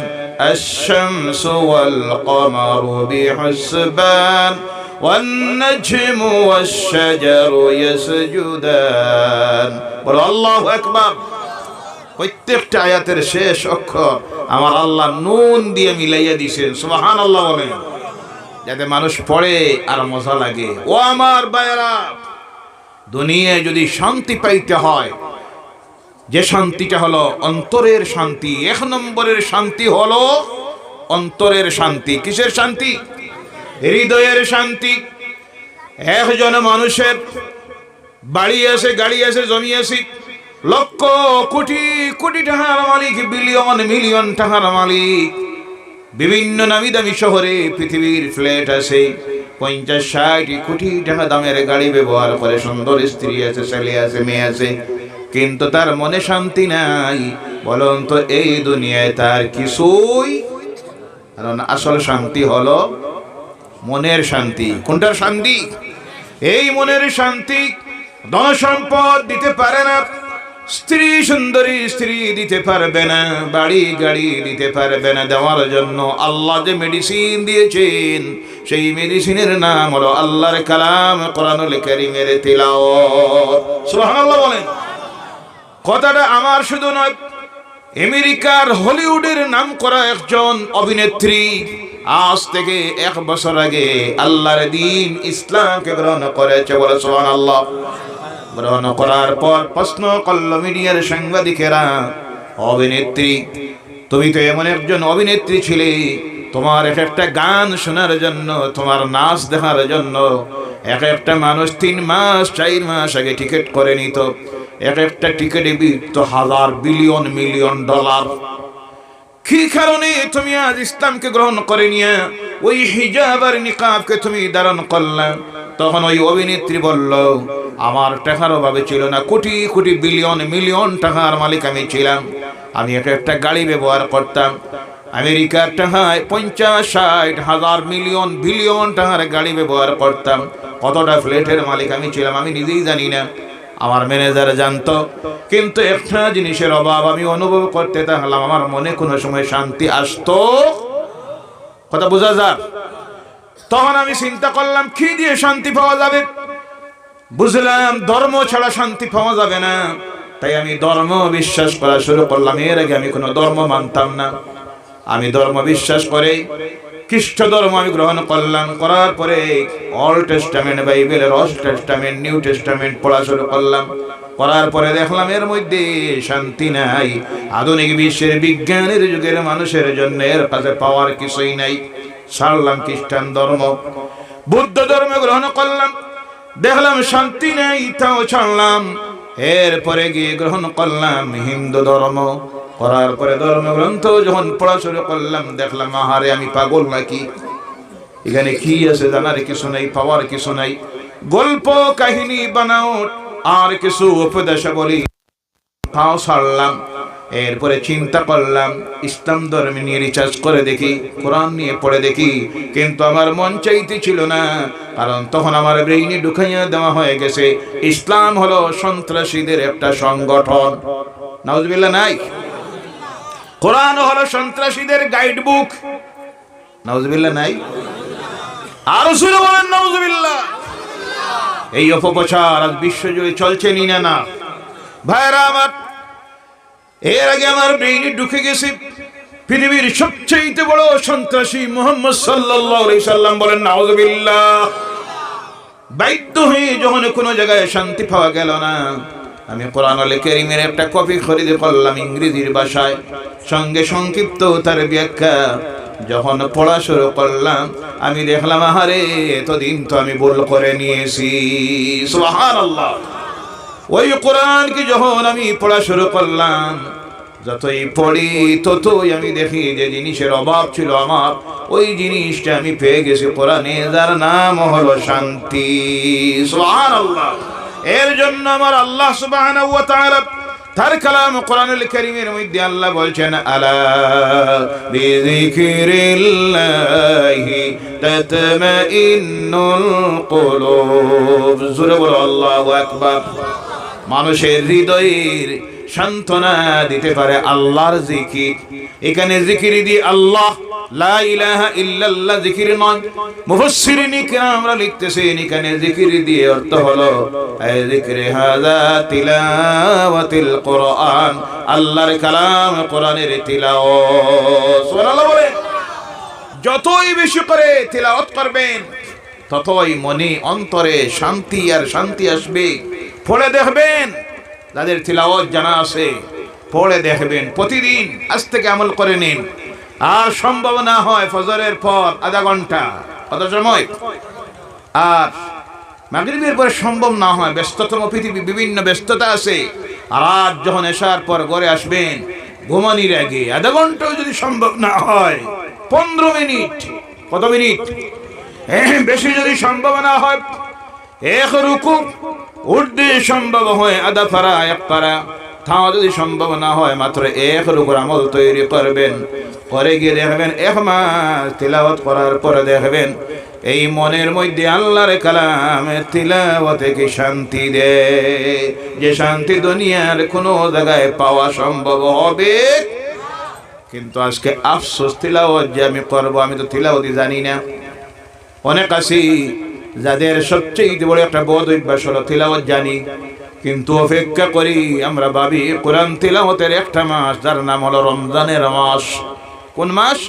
الشمس والقمر بحسبان والنجم والشجر يسجدان বলো আল্লাহু আকবার। প্রত্যেকটা আয়াতের শেষ অক্ষর আমার আল্লাহ নুন দিয়ে মিলাইয়া দিয়েছেন, সুবহানাল্লাহ বলেন, যাতে মানুষ পড়ে আর মজা লাগে। ও আমার ভাইরা, দুনিয়ায় যদি শান্তি পাইতে হয়, যে শান্তিটা হলো অন্তরের শান্তি, এক নম্বরের শান্তি হলো অন্তরের শান্তি। কিসের শান্তি? হৃদয়ের শান্তি। একজন মানুষের বাড়ি আছে, গাড়ি আছে, জমি আছে, লক্ষ কোটি কোটি টাকার মালিক, বিলিয়ন মিলিয়ন টাকার মালিক, বিভিন্ন নামি দামি শহরে পৃথিবীর ফ্ল্যাট আছে, 50-60 কোটি টাকা দামের গাড়ি ব্যবহার করে, সুন্দর স্ত্রী আছে, ছেলে আছে, মেয়ে আছে, কিন্তু তার মনে শান্তি নাই। বলুন তো এই দুনিয়ায় তার কিছুই, কারণ আসল শান্তি হলো মনের শান্তি। কোনটার শান্তি? এই মনের শান্তি। ধন সম্পদ দিতে পারে না, স্ত্রী সুন্দরী স্ত্রী দিতে পারবে না, বাড়ি গাড়ি দিতে পারবে না। দেওয়ার জন্য আল্লাহ যে মেডিসিন দিয়েছেন, সেই মেডিসিনের নাম হলো আল্লাহর কালাম, কোরআনুল কারীমের তিলাওয়াত। সুবহানাল্লাহ বলেন। কথাটা আমার শুধু নয়, আমেরিকার হলিউডের নামকরা একজন অভিনেত্রী আজ থেকে 1 বছর আগে আল্লাহর দ্বীন ইসলামকে গ্রহণ করেছে। বলে সুবহানাল্লাহ। গ্রহণ করার পর প্রশ্ন করল মিডিয়ার সাংবাদিকেরা, অভিনেত্রী, তুমি তো এমন একজন অভিনেত্রী ছিলে, তোমার এক একটা গান শোনার জন্য, তোমার নাচ দেখার জন্য এক একটা মানুষ 3 মাস 4 মাস আগে টিকিট করে নিত। এক একটা টিকিটে বিত হাজার বিলিয়ন মিলিয়ন ডলার। কি কারণে তুমি আজ ইসলামকে গ্রহণ করে নিয়ে ওই হিজাব আর নিকাবকে তুমি ধারণ করলে? তখন ওই অভিনেত্রী বলল, আমার টাকার অভাবে ছিল না, কোটি কোটি বিলিয়ন মিলিয়ন টাকার মালিক আমি ছিলাম। আমি একটা গাড়ি ব্যবহার করতাম, আমেরিকার টাকায় 50-60 হাজার মিলিয়ন বিলিয়ন টাকার গাড়ি ব্যবহার করতাম। কতটা ফ্ল্যাটের মালিক আমি ছিলাম আমি নিজেই জানি না, আমার ম্যানেজার জানতো। কিন্তু একটা জিনিসের অভাব আমি অনুভব করতে থাকলাম, আমার মনে কোনো সময় শান্তি আসতো। কথা বোঝা যায়? তখন আমি চিন্তা করলাম, কি দিয়ে শান্তি পাওয়া যাবে? বুঝলাম ধর্ম ছাড়া শান্তি পাওয়া যাবে না। তাই আমি ধর্ম বিশ্বাস করা শুরু করলাম। এর আগে আমি কোনো ধর্ম মানতাম না। আমি ধর্ম বিশ্বাস করে খ্রিস্ট ধর্ম আমি গ্রহণ করলাম। করার পরে অল্ড টেস্টামেন্ট, বাইবেলের অল্ড টেস্টামেন্ট, নিউ টেস্টামেন্ট পড়া শুরু করলাম। করার পরে দেখলাম এর মধ্যে শান্তি নাই। আধুনিক বিশ্বের বিজ্ঞানের যুগের মানুষের জন্য এর কাছে পাওয়ার কিছুই নাই। ছাড়লাম খ্রিস্টান ধর্ম, বুদ্ধ ধর্ম গ্রহণ করলাম, দেখলাম শান্তি নাই, তাও ছাড়লাম। এরপরে গিয়ে গ্রহণ করলাম হিন্দু ধর্ম। করার পরে ধর্মগ্রন্থ যখন পড়া শুরু করলাম, দেখলাম আহারে আমি পাগল নাকি? এখানে কি আছে জানার কিছু নাই, পাওয়ার কিছু নাই। গল্প কাহিনী বানাও আর কিছু উপদেশ বলি, তাও ছাড়লাম। এরপরে চিন্তা করলাম ইসলাম ধর্ম নিয়ে রিসার্চ করে দেখি, কোরআন নিয়ে পড়ে দেখি, কিন্তু আমার মন চাইতে ছিল না। কারণ তখন আমার ব্রেইনে ঢুকাইয়া দেওয়া হয়ে গেছে ইসলাম হলো সন্ত্রাসীদের একটা সংগঠন। নাউজুবিল্লাহ নাই? কোরআন হলো সন্ত্রাসীদের গাইড বুক। নাউজুবিল্লাহ নাই? আর শুনে বলেন নাউজুবিল্লাহ। এই অপপ্রচার আজ বিশ্বজুড়ে চলছে, নিনা না ভাইরা আমার। এর আগে আমার ব্রেইনে ঢুকে গেছে পৃথিবীর সবচেয়ে বড় সন্ত্রাসী মুহাম্মদ সাল্লাল্লাহু আলাইহি সাল্লাম। বলেন নাউজুবিল্লাহ। বাধ্য হয়ে যখন কোনো জায়গায় শান্তি পাওয়া গেল না, আমি কোরআনুল কারীমের একটা কপি খরিদ করলাম ইংরেজির ভাষায়, সঙ্গে সংক্ষিপ্ত তার ব্যাখ্যা। যখন পড়া শুরু করলাম আমি দেখলাম আহারে এতদিন তো আমি ভুল করে নিয়েছি। সুবহানাল্লাহ। ওই কোরআন কি যখন আমি পড়া শুরু করলাম, যতই পড়ি ততই আমি দেখি যে জিনিসের অভাব ছিল আমার, ওই জিনিসটা আমি পেয়ে গেছি কোরআনে, যার নাম হলো শান্তি। সুবহানাল্লাহ। এর জন্য আমার আল্লাহ সুবহানাহু ওয়া তাআলা তার কালাম কোরআনুল কারীমের মধ্যে আল্লাহ বলছেন, আলা বিযিকরিল্লাহি তাতমাইন্নুল কুলুব। জোরে বলো আল্লাহু আকবার। মানুষের হৃদয়ের সান্ত্বনা দিতে পারে আল্লাহর জিকির। এখানে জিকির দিয়ে আল্লাহ লা ইলাহা ইল্লাল্লাহ জিকির নয়। মুফাসসিরিন কিরামরা লিখতেছেন এখানে জিকির দিয়ে অর্থ হলো এই জিকিরে হাযা তিলাওয়াতিল কোরআন, আল্লাহর কালাম কোরআনের তিলাওয়াত। সুবহানাল্লাহ বলে যতই বেশি করে তিলাওয়াত করবেন ততই মনে অন্তরে শান্তি আর শান্তি আসবে। পড়ে দেখবেন যাদের তিলাওয়াত জানা আছে, পড়ে দেখবেন প্রতিদিন আজ থেকে আমল করে নিন। আর সম্ভব না হয় ফজরের পর আধা ঘন্টা, কত সময়, আর মাগরিবের পরে সম্ভব না হয়, ব্যস্ততম পৃথিবী, বিভিন্ন ব্যস্ততা আছে। আর আজ যখন এশার পর ঘরে আসবেন ঘুমানির আগে আধা ঘন্টাও যদি সম্ভব না হয় 15 মিনিট, কত মিনিট, বেশি যদি সম্ভব না হয় এক রুকু উঠতে সম্ভব হয় আধা পারা, এক পারা, তাও যদি সম্ভব না হয় মাত্র এক রুকুর আমল তৈরি করবেন। করে গিয়ে দেখবেন 1 মাস তিলাওয়াত করার পরে দেখবেন এই মনের মধ্যে আল্লাহর কালাম তিলাওয়াতে কি শান্তি দেয়, যে শান্তি দুনিয়ার কোনো জায়গায় পাওয়া সম্ভব হবে। কিন্তু আজকে আফসোস, তিলাওয়াত যে আমি করবো, আমি তো তিলাওয়াতই জানি না। অনেক আছি যাদের সবচেয়ে বড় একটা বদ অভ্যাস হলো তিলাওয়াত জানি, কিন্তু অপেক্ষা করি আমরা ভাবি কোরআন তিলাওয়াতের একটা মাস যার নাম হলো রমজানের মাস। কোন মাস?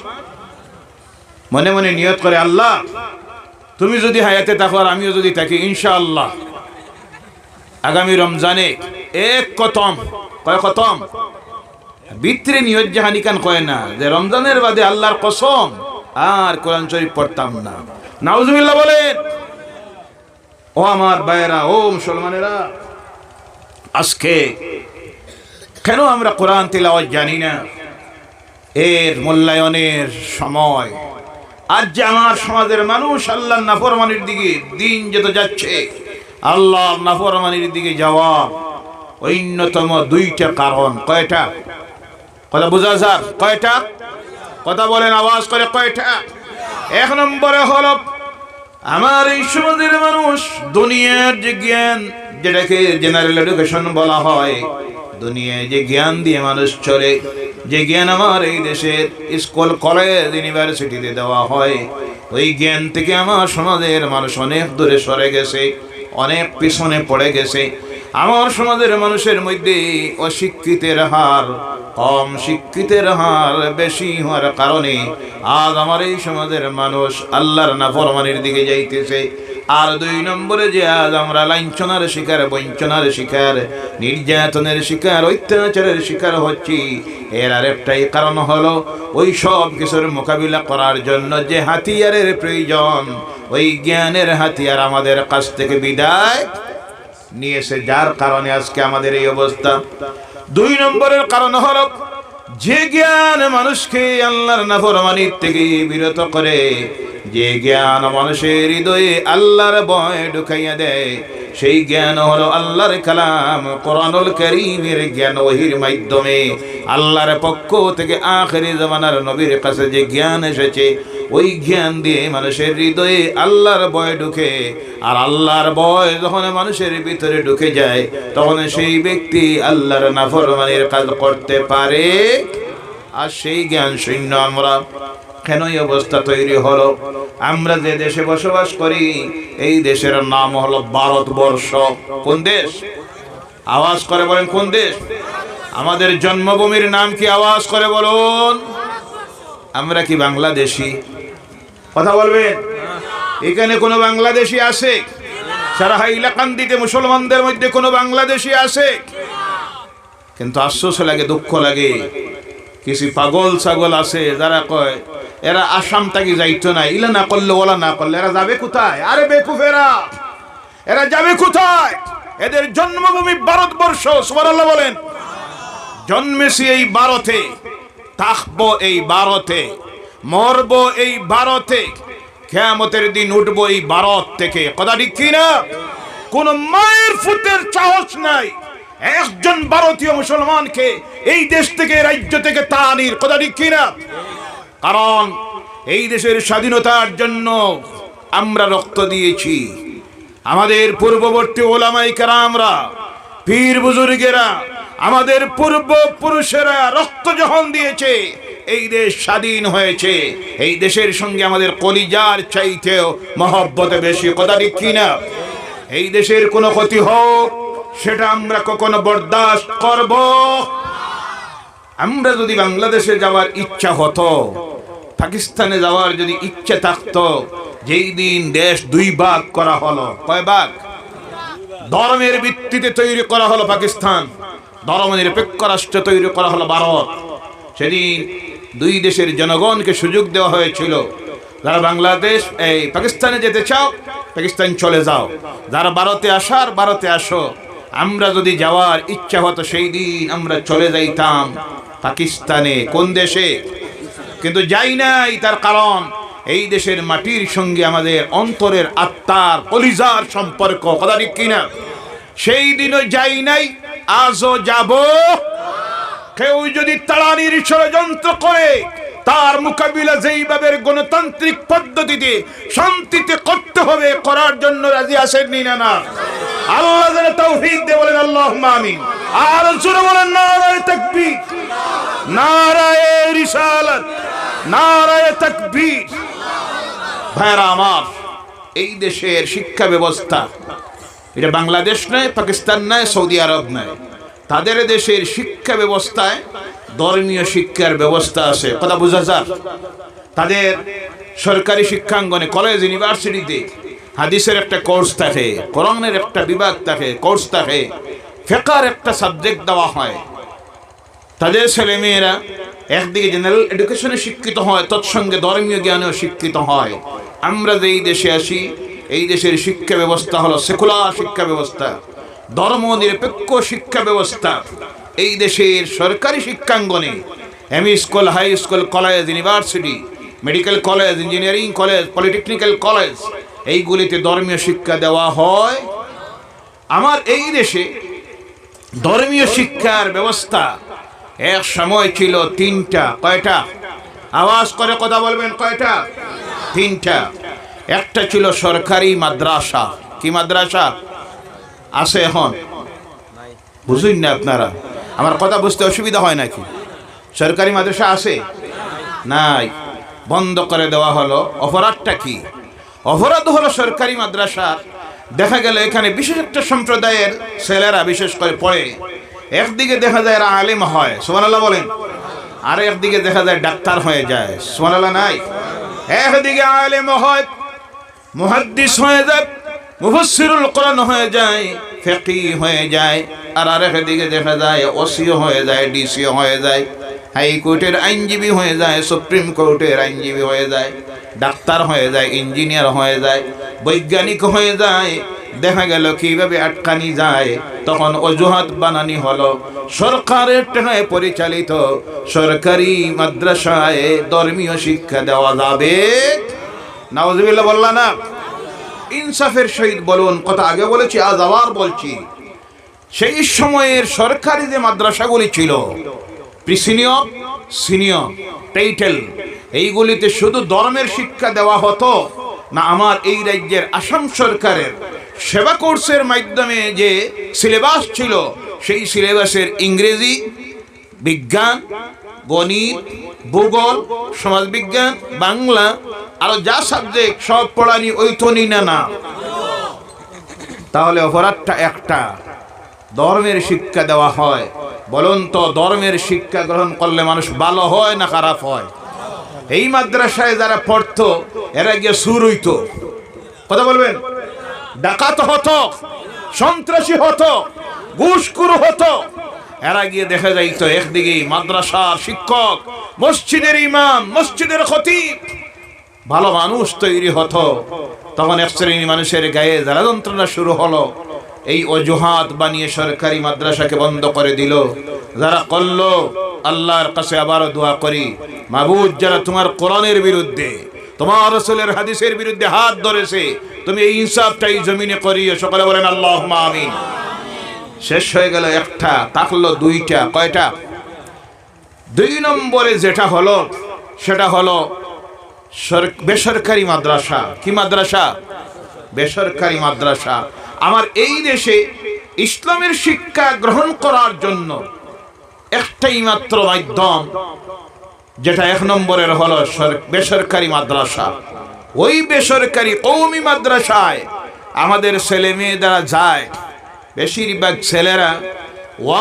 মনে মনে নিয়ত করে আল্লাহ তুমি যদি হায়াতে থাকো আর আমিও যদি থাকি ইনশাআল্লাহ আগামী রমজানে এক খতম, কয় খতম, ভিতরে নিয়ত জাহানি কান কয় না যে রমজানের বাদে আল্লাহর কসম আর কোরআন শরীফ পড়তাম না। নাউজুবিল্লাহ বলেন। ও আমার ভাইয়েরা, ও মুসলমানেরা, আজকে কেন আমরা কোরআন তিলাওয়াত জানি না? এর মূল্যায়নের সময়। আজ যে আমার সমাজের মানুষ আল্লাহর নাফরমানির দিকে দিন যত যাচ্ছে, আল্লাহর নাফরমানির দিকে যাওয়া অন্যতম 2টা কারণ। কয়টা? কথা বুঝা স্যার? কয়টা? কথা বলেন আওয়াজ করে, কয়টা? 1 নম্বরে হলো আমার এই সমাজের মানুষ দুনিয়ার যে জ্ঞান, যেটাকে জেনারেল এডুকেশন বলা হয়, দুনিয়ায় যে জ্ঞান দিয়ে মানুষ চলে, যে জ্ঞান আমার এই দেশের স্কুল, কলেজ, ইউনিভার্সিটিতে দেওয়া হয়, ওই জ্ঞান থেকে আমার সমাজের মানুষ অনেক দূরে সরে গেছে, অনেক পিছনে পড়ে গেছে। আমার সমাজের মানুষের মধ্যে অশিক্ষিতের হার কম, শিক্ষিতের হার বেশি হওয়ার কারণে আজ আমার এই সমাজের মানুষ আল্লাহর নাফরমানির দিকে যাইতেছে। আর 2 নম্বরে যে আজ আমরা লাঞ্ছনার শিকার, বঞ্চনার শিকার, নির্যাতনের শিকার, অত্যাচারের শিকার হচ্ছি, এর আরেকটাই কারণ হলো ওই সব কিছুর মোকাবিলা করার জন্য যে হাতিয়ারের প্রয়োজন, ওই জ্ঞানের হাতিয়ার আমাদের কাছ থেকে বিদায় নিয়েছে, যার কারণে আজকে আমাদের এই অবস্থা। 2 নম্বরের কারণ হলো যে জ্ঞান মানুষকে আল্লাহর নাফরমানির থেকে বিরত করে, যে জ্ঞান মানুষের হৃদয়ে আল্লাহর ভয় ঢুকাইয়া দেয়, সেই জ্ঞান হলো আল্লাহর কালাম কোরআনুল কারীমের জ্ঞান। ওহির মাধ্যমে আল্লাহর পক্ষ থেকে আখিরি জামানার নবীর কাছে যে জ্ঞান এসেছে, ওই জ্ঞান দিয়ে মানুষের হৃদয়ে আল্লাহর ভয় ঢুকে। আর আল্লাহর ভয় যখন মানুষের ভিতরে ঢুকে যায়, তখন সেই ব্যক্তি আল্লাহর নাফরমানির কাজ করতে পারে। আর সেই জ্ঞান শূন্য আমরা। কেন এই অবস্থা তৈরি হলো? আমরা যে দেশে বসবাস করি, এই দেশের নাম হলো ভারতবর্ষ। কোন দেশ? আওয়াজ করে বলেন, কোন দেশ? আমাদের জন্মভূমির নাম কি? আওয়াজ করে বলুন। আমরা কি বাংলাদেশি? কথা বলবেন। এখানে কোনো বাংলাদেশি আছে? সারা হাইলাকান্দিতে মুসলমানদের মধ্যে কোনো বাংলাদেশি আছে? কিন্তু আফসোস লাগে, দুঃখ লাগে, কিছু পাগল ছাগল আছে যারা কয় এরা আসাম থেকে যাইতো না, ইলা না করলে ওলা না করলে এরা যাবে কোথায়? আরে বেকুফেরা, এরা যাবে কোথায়? এদের জন্মভূমি ভারতবর্ষ। সুবহানাল্লাহ বলেন। জন্মেছি এই ভারতে, থাকবো এই ভারতে, মরবো এই ভারতে, কিয়ামতের দিন উঠবো এই ভারত থেকে। কথা ঠিক কি না? কোন মায়ের ফুটের সাহস নাই একজন ভারতীয় মুসলমানকে এই দেশ থেকে, রাজ্য থেকে তাড়ানির। কথা ঠিক কি না? কারণ এই দেশের স্বাধীনতার জন্য আমরা রক্ত দিয়েছি। আমাদের পূর্ববর্তী ওলামায়ে কেরামরা, পীর বুজুর্গেরা আমাদের পূর্বপুরুষেরা রক্ত যখন দিয়েছে এই দেশ স্বাধীন হয়েছে। এই দেশের সঙ্গে আমাদের কলিজার চাইতেও মহব্বতে বেশি, কথা ঠিক কিনা? এই দেশের কোনো ক্ষতি হোক সেটা আমরা কখনো বরদাস্ত করব? আমরা যদি বাংলাদেশে যাওয়ার ইচ্ছা হতো, পাকিস্তানে যাওয়ার যদি ইচ্ছা থাকতো, যেই দিন দেশ দুই ভাগ করা হলো, কয় ভাগ? ধর্মের ভিত্তিতে তৈরি করা হলো পাকিস্তান, ধর্মনিরপেক্ষ রাষ্ট্র তৈরি করা হলো ভারত। সেদিন দুই দেশের জনগণকে সুযোগ দেওয়া হয়েছিল, যারা বাংলাদেশ এই পাকিস্তানে যেতে চাও পাকিস্তান চলে যাও, যারা ভারতে আসার ভারতে আসো। আমরা যদি যাওয়ার ইচ্ছা হতো সেই দিন আমরা চলে যাইতাম পাকিস্তানে, কোন দেশে, কিন্তু যাই নাই। তার কারণ এই দেশের মাটির সঙ্গে আমাদের অন্তরের আত্মার কলিজার সম্পর্ক, কথা ঠিক কিনা? সেই দিনও যাই নাই, আজও যাব। কেউ যদি তাড়ানির ষড়যন্ত্র করে তার মোকাবিলা যেইভাবে গণতান্ত্রিক পদ্ধতিতে শান্তিতে করতে হবে, করার জন্য রাজি আছেন না? না, আল্লাহ যেন তৌফিক দেয়, বলেন আল্লাহুম্মা আমিন। আর জোরে বলেন নারায়ে তাকবীর, নারায়ে রিসালাত, নারায়ে তাকবীর। ভাইরা আমার, এই দেশের শিক্ষা ব্যবস্থা, এটা বাংলাদেশ নয়, পাকিস্তান নয়, সৌদি আরব নয়, তাদের দেশের শিক্ষা ব্যবস্থায় ধর্মীয় শিক্ষার ব্যবস্থা আছে, কথা বোঝা যায়? তাদের সরকারি শিক্ষাঙ্গনে, কলেজ ইউনিভার্সিটিতে হাদিসের একটা কোর্স থাকে, কোরআনের একটা বিভাগ থাকে, কোর্স থাকে, ফিকহের একটা সাবজেক্ট দেওয়া হয়। তাদের ছেলেমেয়েরা একদিকে জেনারেল এডুকেশনে শিক্ষিত হয়, তৎসঙ্গে ধর্মীয় জ্ঞানেও শিক্ষিত হয়। আমরা যেই দেশে আসি, এই দেশের শিক্ষা ব্যবস্থা হলো সেকুলার শিক্ষা ব্যবস্থা, ধর্ম নিরপেক্ষ শিক্ষা ব্যবস্থা। এই দেশের সরকারি শিক্ষাঙ্গনে ME school, high school, college, university, medical college, engineering college, polytechnical college, এইগুলিতে ধর্মীয় শিক্ষা দেওয়া হয়। আমার এই দেশে ধর্মীয় শিক্ষার ব্যবস্থা এক সময় ছিল তিনটা। কয়টা? আওয়াজ করে কথা বলবেন, কয়টা? তিনটা। একটা ছিল সরকারি মাদ্রাসা। কি মাদ্রাসা আছে এখন? বুঝুন না আপনারা, আমার কথা বুঝতে অসুবিধা হয় নাকি? সরকারি মাদ্রাসা আছে? নাই, বন্ধ করে দেওয়া হলো। অপরাধটা কি? অপরাধ হলো সরকারি মাদ্রাসা দেখা গেল এখানে বিশেষ একটা সম্প্রদায়ের ছেলেরা বিশেষ করে পড়ে। একদিকে দেখা যায় এরা আলেম হয়, সুবহানাল্লাহ বলেন, আর একদিকে দেখা যায় ডাক্তার হয়ে যায়, সুবহানাল্লাহ নাই? একদিকে আলেম হয়, মুহাদ্দিস হয়ে যায়, মুফাসসিরুল কোরআন হয়ে যায়, ফিকহি হয়ে যায়, আর আরেকদিকে দেখা যায় ওসিও হয়ে যায়, ডিসিও হয়ে যায়, হাইকোর্টের আইনজীবী হয়ে যায়, সুপ্রিম কোর্টের আইনজীবী হয়ে যায়, ডাক্তার হয়ে যায়, ইঞ্জিনিয়ার হয়ে যায়, বৈজ্ঞানিক হয়ে যায়। দেখা গেল কিভাবে আটকানি যায়, তখন অজুহাত বানানি হলো সরকারের টাকায় পরিচালিত সরকারি মাদ্রাসায় ধর্মীয় শিক্ষা দেওয়া যাবে। নাউজুবিল্লাহ বললা না? ইনসাফের সহিত বলুন, কথা আগে বলেছি, আজ আবার বলছি, সেই সময়ের সরকারি যে মাদ্রাসাগুলি ছিল, প্রিসিনিয়র, সিনিয়র, টাইটেল, এইগুলিতে শুধু ধর্মের শিক্ষা দেওয়া হতো না? আমার এই রাজ্যের আসাম সরকারের সেবা কোর্সের মাধ্যমে যে সিলেবাস ছিল, সেই সিলেবাসের ইংরেজি, বিজ্ঞান, গণিত, ভূগোল, সমাজবিজ্ঞান, বাংলা, আরো যা সাবজেক্ট সব পড়ানি ওইতনি না? না, তাহলে অপরাধটা একটা, ধর্মের শিক্ষা দেওয়া হয়। বলুন তো, ধর্মের শিক্ষা গ্রহণ করলে মানুষ ভালো হয় না খারাপ হয়? এই মাদ্রাসায় যারা পড়তো এরা গিয়ে সুর হইতো, কথা বলবেন, ডাকাত হতো, সন্ত্রাসী হতো, ঘুষখোর হতো। এরা গিয়ে দেখা যাইতো একদিকে মাদ্রাসার শিক্ষক, মসজিদের ইমাম, মসজিদের খতিব, ভালো মানুষ তৈরি হতো। তখন এক শ্রেণীর মানুষের গায়ে জ্বালা যন্ত্রণা শুরু হলো। এই অজুহাত বানিয়ে সরকারি মাদ্রাসাকে বন্ধ করে দিল। যারা করলো, আল্লাহর কাছে আবারও দোয়া করি, মাবুদ, যারা তোমার কোরআনের বিরুদ্ধে, তোমার রাসূলের হাদিসের বিরুদ্ধে হাত ধরেছে, তুমি এই ইনসাফটাই জমিনে করিও। সকলে বলেন আল্লাহুম্মা আমিন। শেষ হয়ে গেল একটা, থাকলো দুইটা। কয়টা? দুই নম্বরে যেটা হলো সেটা হলো বেসরকারি মাদ্রাসা। কি মাদ্রাসা? বেসরকারি মাদ্রাসা। আমার এই দেশে ইসলামের শিক্ষা গ্রহণ করার জন্য একটাই মাত্র মাধ্যম, যেটা 1 নম্বরের হলো বেসরকারি মাদ্রাসা। ওই বেসরকারি কওমি মাদ্রাসায় আমাদের ছেলে মেয়েরা যায়, বেশিরভাগ ছেলেরা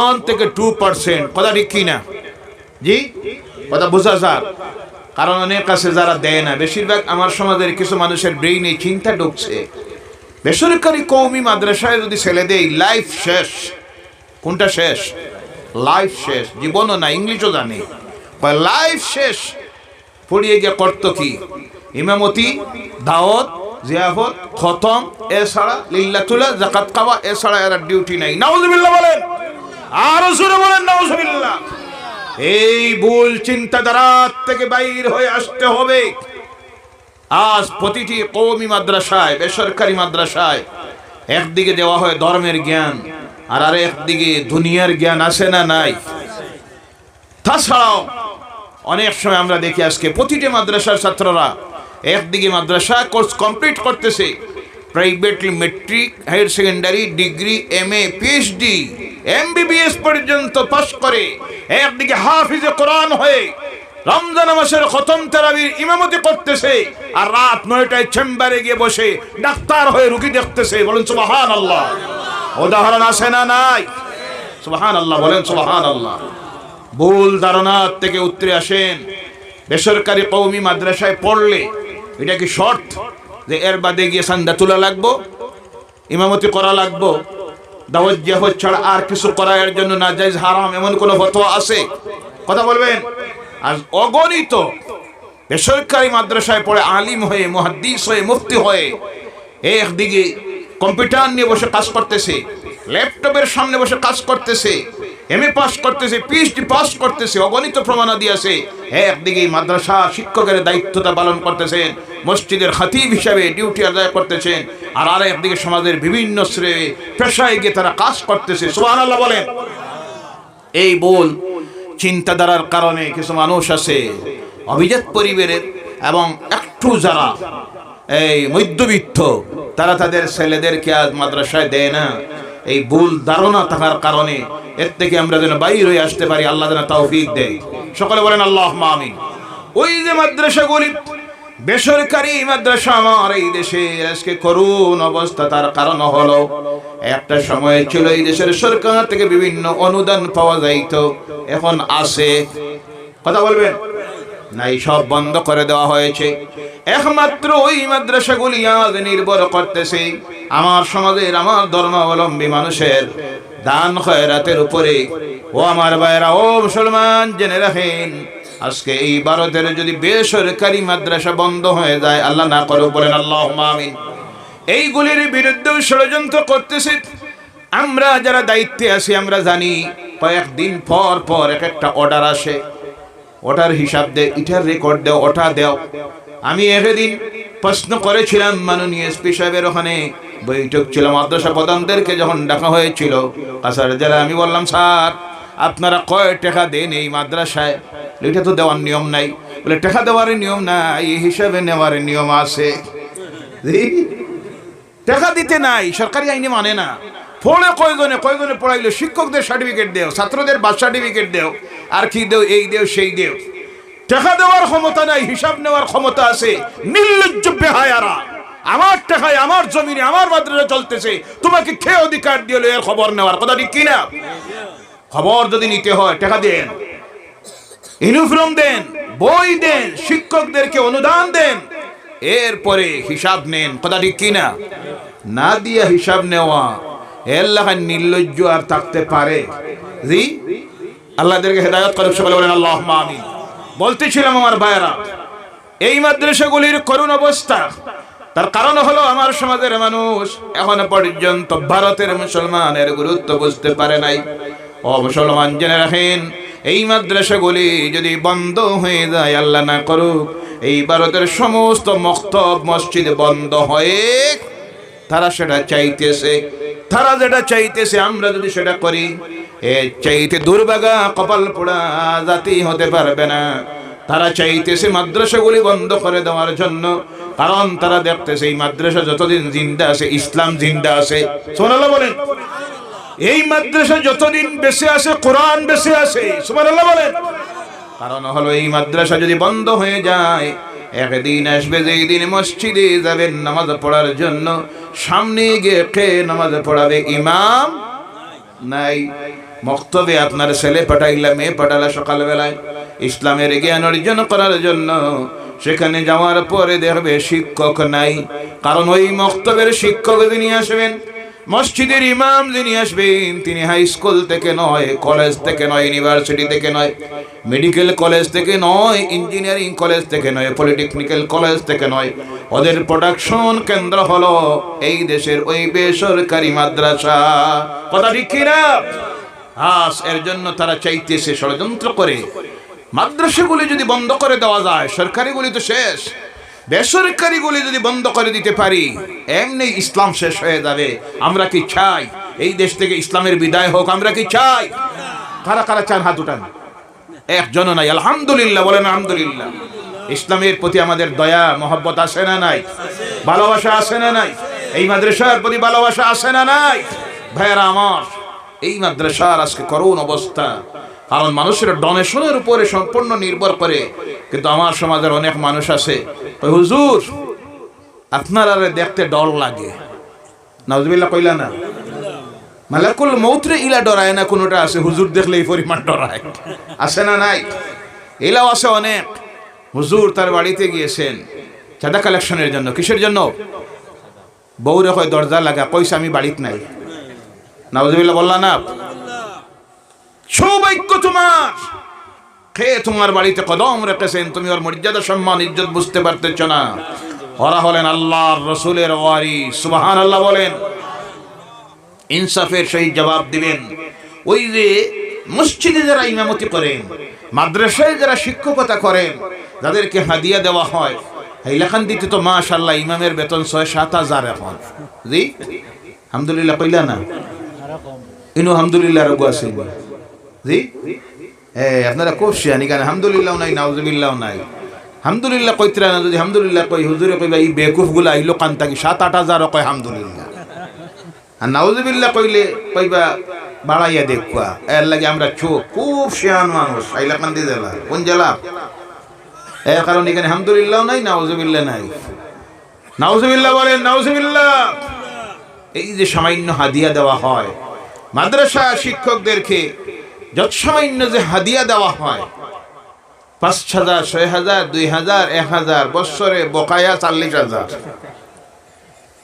1 থেকে 2%, কথা ঠিক কিনা? জি, কথা বোঝা যায়। কারণ অনেক কাছে যারা দেয় না, বেশিরভাগ আমার সমাজের কিছু মানুষের ব্রেইনে চিন্তা ঢুকছে, বেসরকারি কওমি মাদ্রাসায় যদি ছেলে দেয় লাইফ শেষ। কোনটা শেষ? লাইফ শেষ, জীবনও না, ইংলিশও জানে, লাইফ শেষ। পড়িয়ে গিয়ে করতো কি? ইমামতি, দাওয়াত, জিয়াফত, খতম, এছাড়া লিল্লাতুল্লাহ, যাকাত খাওয়া, এছাড়া এর ডিউটি নাই। নাউজুবিল্লাহ বলেন, আর জোরে বলেন নাউজুবিল্লাহ। এই ভুল চিন্তাধারা থেকে বাইর হয়ে আসতে হবে। আজ প্রতিটি কওমি মাদ্রাসায়, বেসরকারি মাদ্রাসায় একদিকে দেওয়া হয় ধর্মের জ্ঞান, আর একদিকে দুনিয়ার জ্ঞান আছে না নাই? তাছাড়াও অনেক সময় আমরা দেখি আজকে প্রতিটি মাদ্রাসার ছাত্ররা একদিকে মাদ্রাসা কোর্স কমপ্লিট করতেছে, privately matric, higher secondary, degree, MA, PhD, MBBS পর্যন্ত পাস করে একদিকে হাফিজে কোরআন হয়ে রমজান মাসের খতম তারাবির ইমামতি করতেছে, আর রাত 9টায় চেম্বারে গিয়ে বসে ডাক্তার হয়ে রোগী দেখতেছে। বলেন সুবহানাল্লাহ। উদাহরণ আছে না নাই? সুবহানাল্লাহ বলেন, সুবহানাল্লাহ। ভুল ধারণা থেকে উত্তরে আসেন। বেসরকারি কওমি মাদ্রাসায় পড়লে এটা কি শর্ত যে এর বাদে গিয়ে চাঁদা তোলা লাগবো, ইমামতি করা লাগবো, দাওয়াত জিয়াফত ছাড়া আর কিছু করা এর জন্য নাজায়েজ, হারাম, এমন কোনো ফতোয়া আছে? কথা বলবেন। আর অগণিত বেসরকারি মাদ্রাসায় পড়ে আলিম হয়ে, মুহাদ্দিস হয়ে, মুফতি হয়ে একদিকে কম্পিউটার নিয়ে বসে কাজ করতেছে, ল্যাপটপের সামনে বসে কাজ করতেছে, MA পাস করতেছে, PhD পাস করতেছে, অগণিত প্রমাণাদি আছে। একদিকে মাদ্রাসা শিক্ষকের দায়িত্বটা পালন করতেছেন, মসজিদের খতিব হিসাবে ডিউটি আদায় করতেছেন, আর একদিকে সমাজের বিভিন্ন শ্রেণী পেশায় গিয়ে তারা কাজ করতেছে। সুবহানাল্লাহ বলেন। এই ভুল চিন্তাধারার কারণে কিছু মানুষ আছে অভিজাত পরিবারের এবং একটু যারা এই মধ্যবিত্ত, তারা তাদের ছেলেদেরকে আজ মাদ্রাসায় দেয় না। এই ভুল ধারণা থাকার কারণে এর থেকে আমরা যেন বাইর হয়ে আসতে পারি, আল্লাহ যেন তৌফিক দেয়। সকলে বলেন আল্লাহুম্মা আমিন। ওই যে মাদ্রাসাগুলি, বেসরকারি মাদ্রাসা আমার এই দেশের আজকে করুণ অবস্থা, তার কারণ হলো একটা সময় ছিল এই দেশের সরকার থেকে বিভিন্ন অনুদান পাওয়া যাইত, এখন আছে, কথা বলবেন নাই, সব বন্ধ করে দেওয়া হয়েছে। একমাত্র ওই মাদ্রাসাগুলি আজ নির্ভর করতেছে আমার সমাজের, আমার ধর্মাবলম্বী মানুষের দান খয়রাতের উপরে। ও আমার ভাইরা, ও মুসলমান, জেনে রাখেন, আজকে এই ভারতের যদি বেসরকারি মাদ্রাসা বন্ধ হয়ে যায়, আল্লাহ না করুক, বলেন আল্লাহুম্মা আমিন, এইগুলির বিরুদ্ধে ষড়যন্ত্র করতেছে। আমরা যারা দায়িত্বে আছি আমরা জানি কয়েকদিন পর পর একটা অর্ডার আসে, ওটার হিসাব দে, এটার রেকর্ড দেও, ওটা দেও। আমি একদিন প্রশ্ন করেছিলাম মাননীয় SP সাহেবের ওখানে বৈঠক ছিল, মাদ্রাসা প্রধানদেরকে যখন ডাকা হয়েছিল কাছাড় জেলা, আমি বললাম স্যার আপনারা কয় টাকা দেন এই মাদ্রাসায়? এটা তো দেওয়ার নিয়ম নাই। বলে টাকা দেওয়ার নিয়ম নাই, এই হিসাবে নেওয়ার নিয়ম আছে। টাকা দিতে নাই, সরকারি আইনে মানে না। পড়ে কয়জনে পড়াইলো, শিক্ষকদের সার্টিফিকেট দেও, ছাত্রদের বার্থ সার্টিফিকেট দেও, আর কি দেও, এই দেও সেই দেও। টাকা দেওয়ার ক্ষমতা নাই, হিসাব নেওয়ার ক্ষমতা আছে। নির্লজ্জ বেহায়ারা, আমার টাকায়, আমার জমিনে, আমার মাদ্রাসা চলতেছে, তোমাকে কে অধিকার দিল এর খবর নেওয়ার? কথা ঠিক কিনা? খবর যদি নিতে হয় টাকা দেন, ইউনিফর্ম দেন, বই দেন, শিক্ষকদেরকে অনুদান দেন, এরপরে হিসাব নেন। কথা ঠিক কিনা? না দিয়ে হিসাব নেওয়া, এর লেখা নির্লজ্জ আর থাকতে পারে? জি, আল্লাহদেরকে হেদায়েত করুক, সকলে বলেন আল্লাহুম্মা আমিন। বলতেছিলাম আমার ভাইয়েরা, এই মাদ্রাসাগুলির করুণ অবস্থা, তার কারণ হলো আমার সমাজের মানুষ এখনো পর্যন্ত ভারতের মুসলমানের গুরুত্ব বুঝতে পারে নাই। ও মুসলমান, জেনে রাখেন, এই মাদ্রাসাগুলি যদি বন্ধ হয়ে যায়, আল্লাহ না করুক, এই ভারতের সমস্ত মক্তব মসজিদ বন্ধ হয়ে তারা সেটা চাইতেছে, তারা যেটা চাইতেছে আমরা যদি সেটা করি, এর চাইতে দুর্ভাগা কপাল পোড়া জাতি হতে পারবে না। তারা চাইতেছে মাদ্রাসাগুলি বন্ধ করে দেওয়ার জন্য, কারণ তারা দেখতেছে এই মাদ্রাসা যতদিন জিন্দা আছে ইসলাম জিন্দা আছে। সুবহানাল্লাহ বলেন। এই মাদ্রাসা যতদিন বেঁচে আছে কোরআন বেঁচে আছে, সুবহানাল্লাহ বলেন। কারণ হলো এই মাদ্রাসা যদি বন্ধ হয়ে যায়, একদিন আসবে যেই দিন মসজিদে যাবেন নামাজ পড়ার জন্য, সামনে গিয়ে কে নামাজ পড়াবে? ইমাম নাই। মক্তবে আপনার ছেলে পাঠাইলা, মেয়ে পাঠালা সকালবেলায় ইসলামের জ্ঞান অর্জন করার জন্য, সেখানে যাওয়ার পরে দেখবে শিক্ষক নাই। কারণ ওই মক্তবের শিক্ষক যিনি আসবেন, মসজিদের ইমাম যিনি আসবেন, তিনি হাই স্কুল থেকে নয়, কলেজ থেকে নয়, ইউনিভার্সিটি থেকে নয়, মেডিকেল কলেজ থেকে নয়, ইঞ্জিনিয়ারিং কলেজ থেকে নয়, পলিটেকনিক্যাল কলেজ থেকে নয়, ওদের প্রোডাকশন কেন্দ্র হলো এই দেশের ওই বেসরকারি মাদ্রাসা। কথা ঠিক কিনা? এর জন্য তারা চাইতেছে ষড়যন্ত্র করে মাদ্রাসাগুলি যদি বন্ধ করে দেওয়া যায়, সরকারিগুলি তো শেষ, বেসরকারিগুলি যদি বন্ধ করে দিতে পারি, এমনি ইসলাম শেষ হয়ে যাবে। আমরা কি চাই এই দেশ থেকে ইসলামের বিদায় হোক? আমরা কি চাই? কারা কারা চান হাত উঠান। একজন নাই, আলহামদুলিল্লাহ বলেন আলহামদুলিল্লাহ। ইসলামের প্রতি আমাদের দয়া মহব্বত আছে না নাই? ভালোবাসা আছে না নাই? এই মাদ্রাসার প্রতি ভালোবাসা আছে না নাই? ভাইয়েরা আমার, এই মাদ্রাসার আজকে করুণ অবস্থা, কারণ মানুষের ডোনেশনের উপরে সম্পূর্ণ নির্ভর করে। কিন্তু আমার সমাজের অনেক মানুষ আছে, হুজুর আপনারা দেখতে ডর লাগে, নাউজুবিল্লাহ কইলা না, মালাকুল মৌতরে ইলা ডরায় না কোনোটা আছে, হুজুর দেখলে এই পরিমাণ ডরায়, আছে না নাই? এলাও আছে অনেক। হুজুর তার বাড়িতে গিয়েছেন চাঁদা কালেকশনের জন্য। কিসের জন্য? বউরে কয় দরজা লাগা, কইছে আমি বাড়িতে নাই। নাউজুবিল্লাহ বললা না? সৌভাগ্য তোমার, খেয়ে তোমার বাড়িতে কদম রেখেছেন, তুমি ওর মর্যাদা সম্মান ইজ্জত বুঝতে পারতেছ না। ওরা হলেন আল্লাহর রসুলের ওয়ারিস, সুবহানাল্লাহ বলেন। ইনসাফের সহিত জবাব দিবেন। ওই যে মসজিদে যারা ইমামতি করেন, মাদ্রাসায় যারা শিক্ষকতা করেন, যাদেরকে হাদিয়া দেওয়া হয়, এলাকান দিতে তো মাশাআল্লাহ ইমামের বেতন ৬-৭ হাজার এখন। জি আলহামদুলিল্লাহ কইলা না? ইনু আলহামদুলিল্লাহ রঘু আছে জি। আপনারা খুব শিয়ানি, কারণ আলহামদুলিল্লাহ নাই, নাউজুবিল্লাহ নাই। আলহামদুলিল্লাহ কইতরা না, যদি আলহামদুলিল্লাহ কই হুজুরে কইবা এই বেকুফ গুলা আইলো কান থাকি ৭-৮ হাজার কয় আলহামদুলিল্লাহ, আর নাউজুবিল্লাহ কইলে কইবা বাড়াইয়া দেখবা। এর লাগে আমরা চোখ খুব শিয়ান মানুষ। আইলা কান দিয়ে জেলা, কোন জেলা? এর কারণ এখানে আলহামদুলিল্লাহ নাই, নাউজুবিল্লাহ নাই। নাউজুবিল্লাহ বলেন নাউজুবিল্লাহ। এই যে সামান্য হাদিয়া দেওয়া হয় মাদ্রাসা শিক্ষকদেরকে, যত সামান্য যে হাদিয়া দেওয়া হয় ৫,০০০, ৬,০০০, ২,০০০, ১,০০০, বৎসরে বকায়া ৪০,০০০,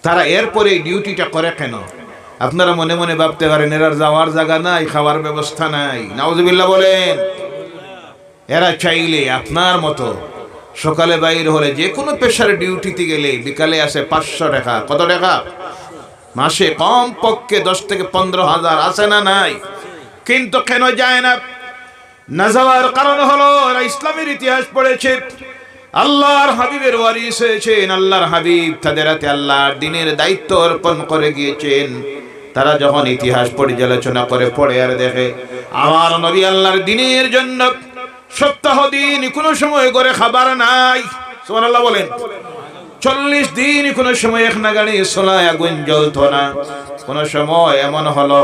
তারা এরপরে ডিউটিটা করে কেন? আপনারা মনে মনে ভাবতে পারেন এরা যাওয়ার জায়গা নাই, খাওয়ার ব্যবস্থা নাই। নাউজুবিল্লাহ বলেন। এরা চাইলে আপনার মতো সকালে বাইর হলে যে কোনো পেশার ডিউটিতে গেলে বিকালে আসে ৫০০ টাকা। কত টাকা? মাসে কম পক্ষে ১০ থেকে ১৫,০০০ আছে না নাই? কিন্তু কেন যায় না? না যাওয়ার কারণ হলো এরা ইসলামের ইতিহাস পড়েছে, আল্লাহর হাবিবের ওয়ারিস হয়েছেন। আল্লাহর হাবিব তাদের হাতে আল্লাহর দ্বীনের দায়িত্ব অর্পণ করে গিয়েছেন। তারা যখন ইতিহাস পর্যালোচনা করে পড়ে আর দেখে আমার নবী আল্লাহর দ্বীনের জন্য সপ্তাহ দিন কোনো সময় করে খাবার নাই, সুবহানাল্লাহ বলেন। ৪০ দিন কোনো সময় এক নাগাড়ি সোলায় আগুন জ্বলত না। কোন সময় এমন হলো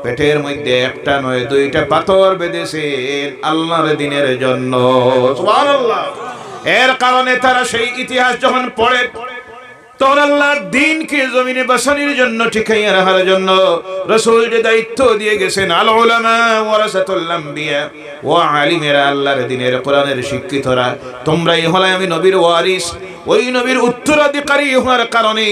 পেটের মধ্যে একটা নয় ২টা পাথর বেঁধেছেন আল্লাহর দ্বীনের জন্য, সুবহানাল্লাহ। এর কারণে তারা সেই ইতিহাস যখন পড়ে, তখন আল্লাহর দ্বীনকে জমিনে বাঁচানোর জন্য, ঠিকাইয়া রাখার জন্য রাসূল যে দায়িত্ব দিয়ে গেছেন, আল উলামা ওয়ারাসাতুল আম্বিয়া, ও আলিমেরা, আল্লাহর দ্বীনের কোরআনের শিক্ষিতরা, তোমরাই হলে আমি নবীর ওয়ারিস। ওই নবীর উত্তরাধিকারী হওয়ার কারণে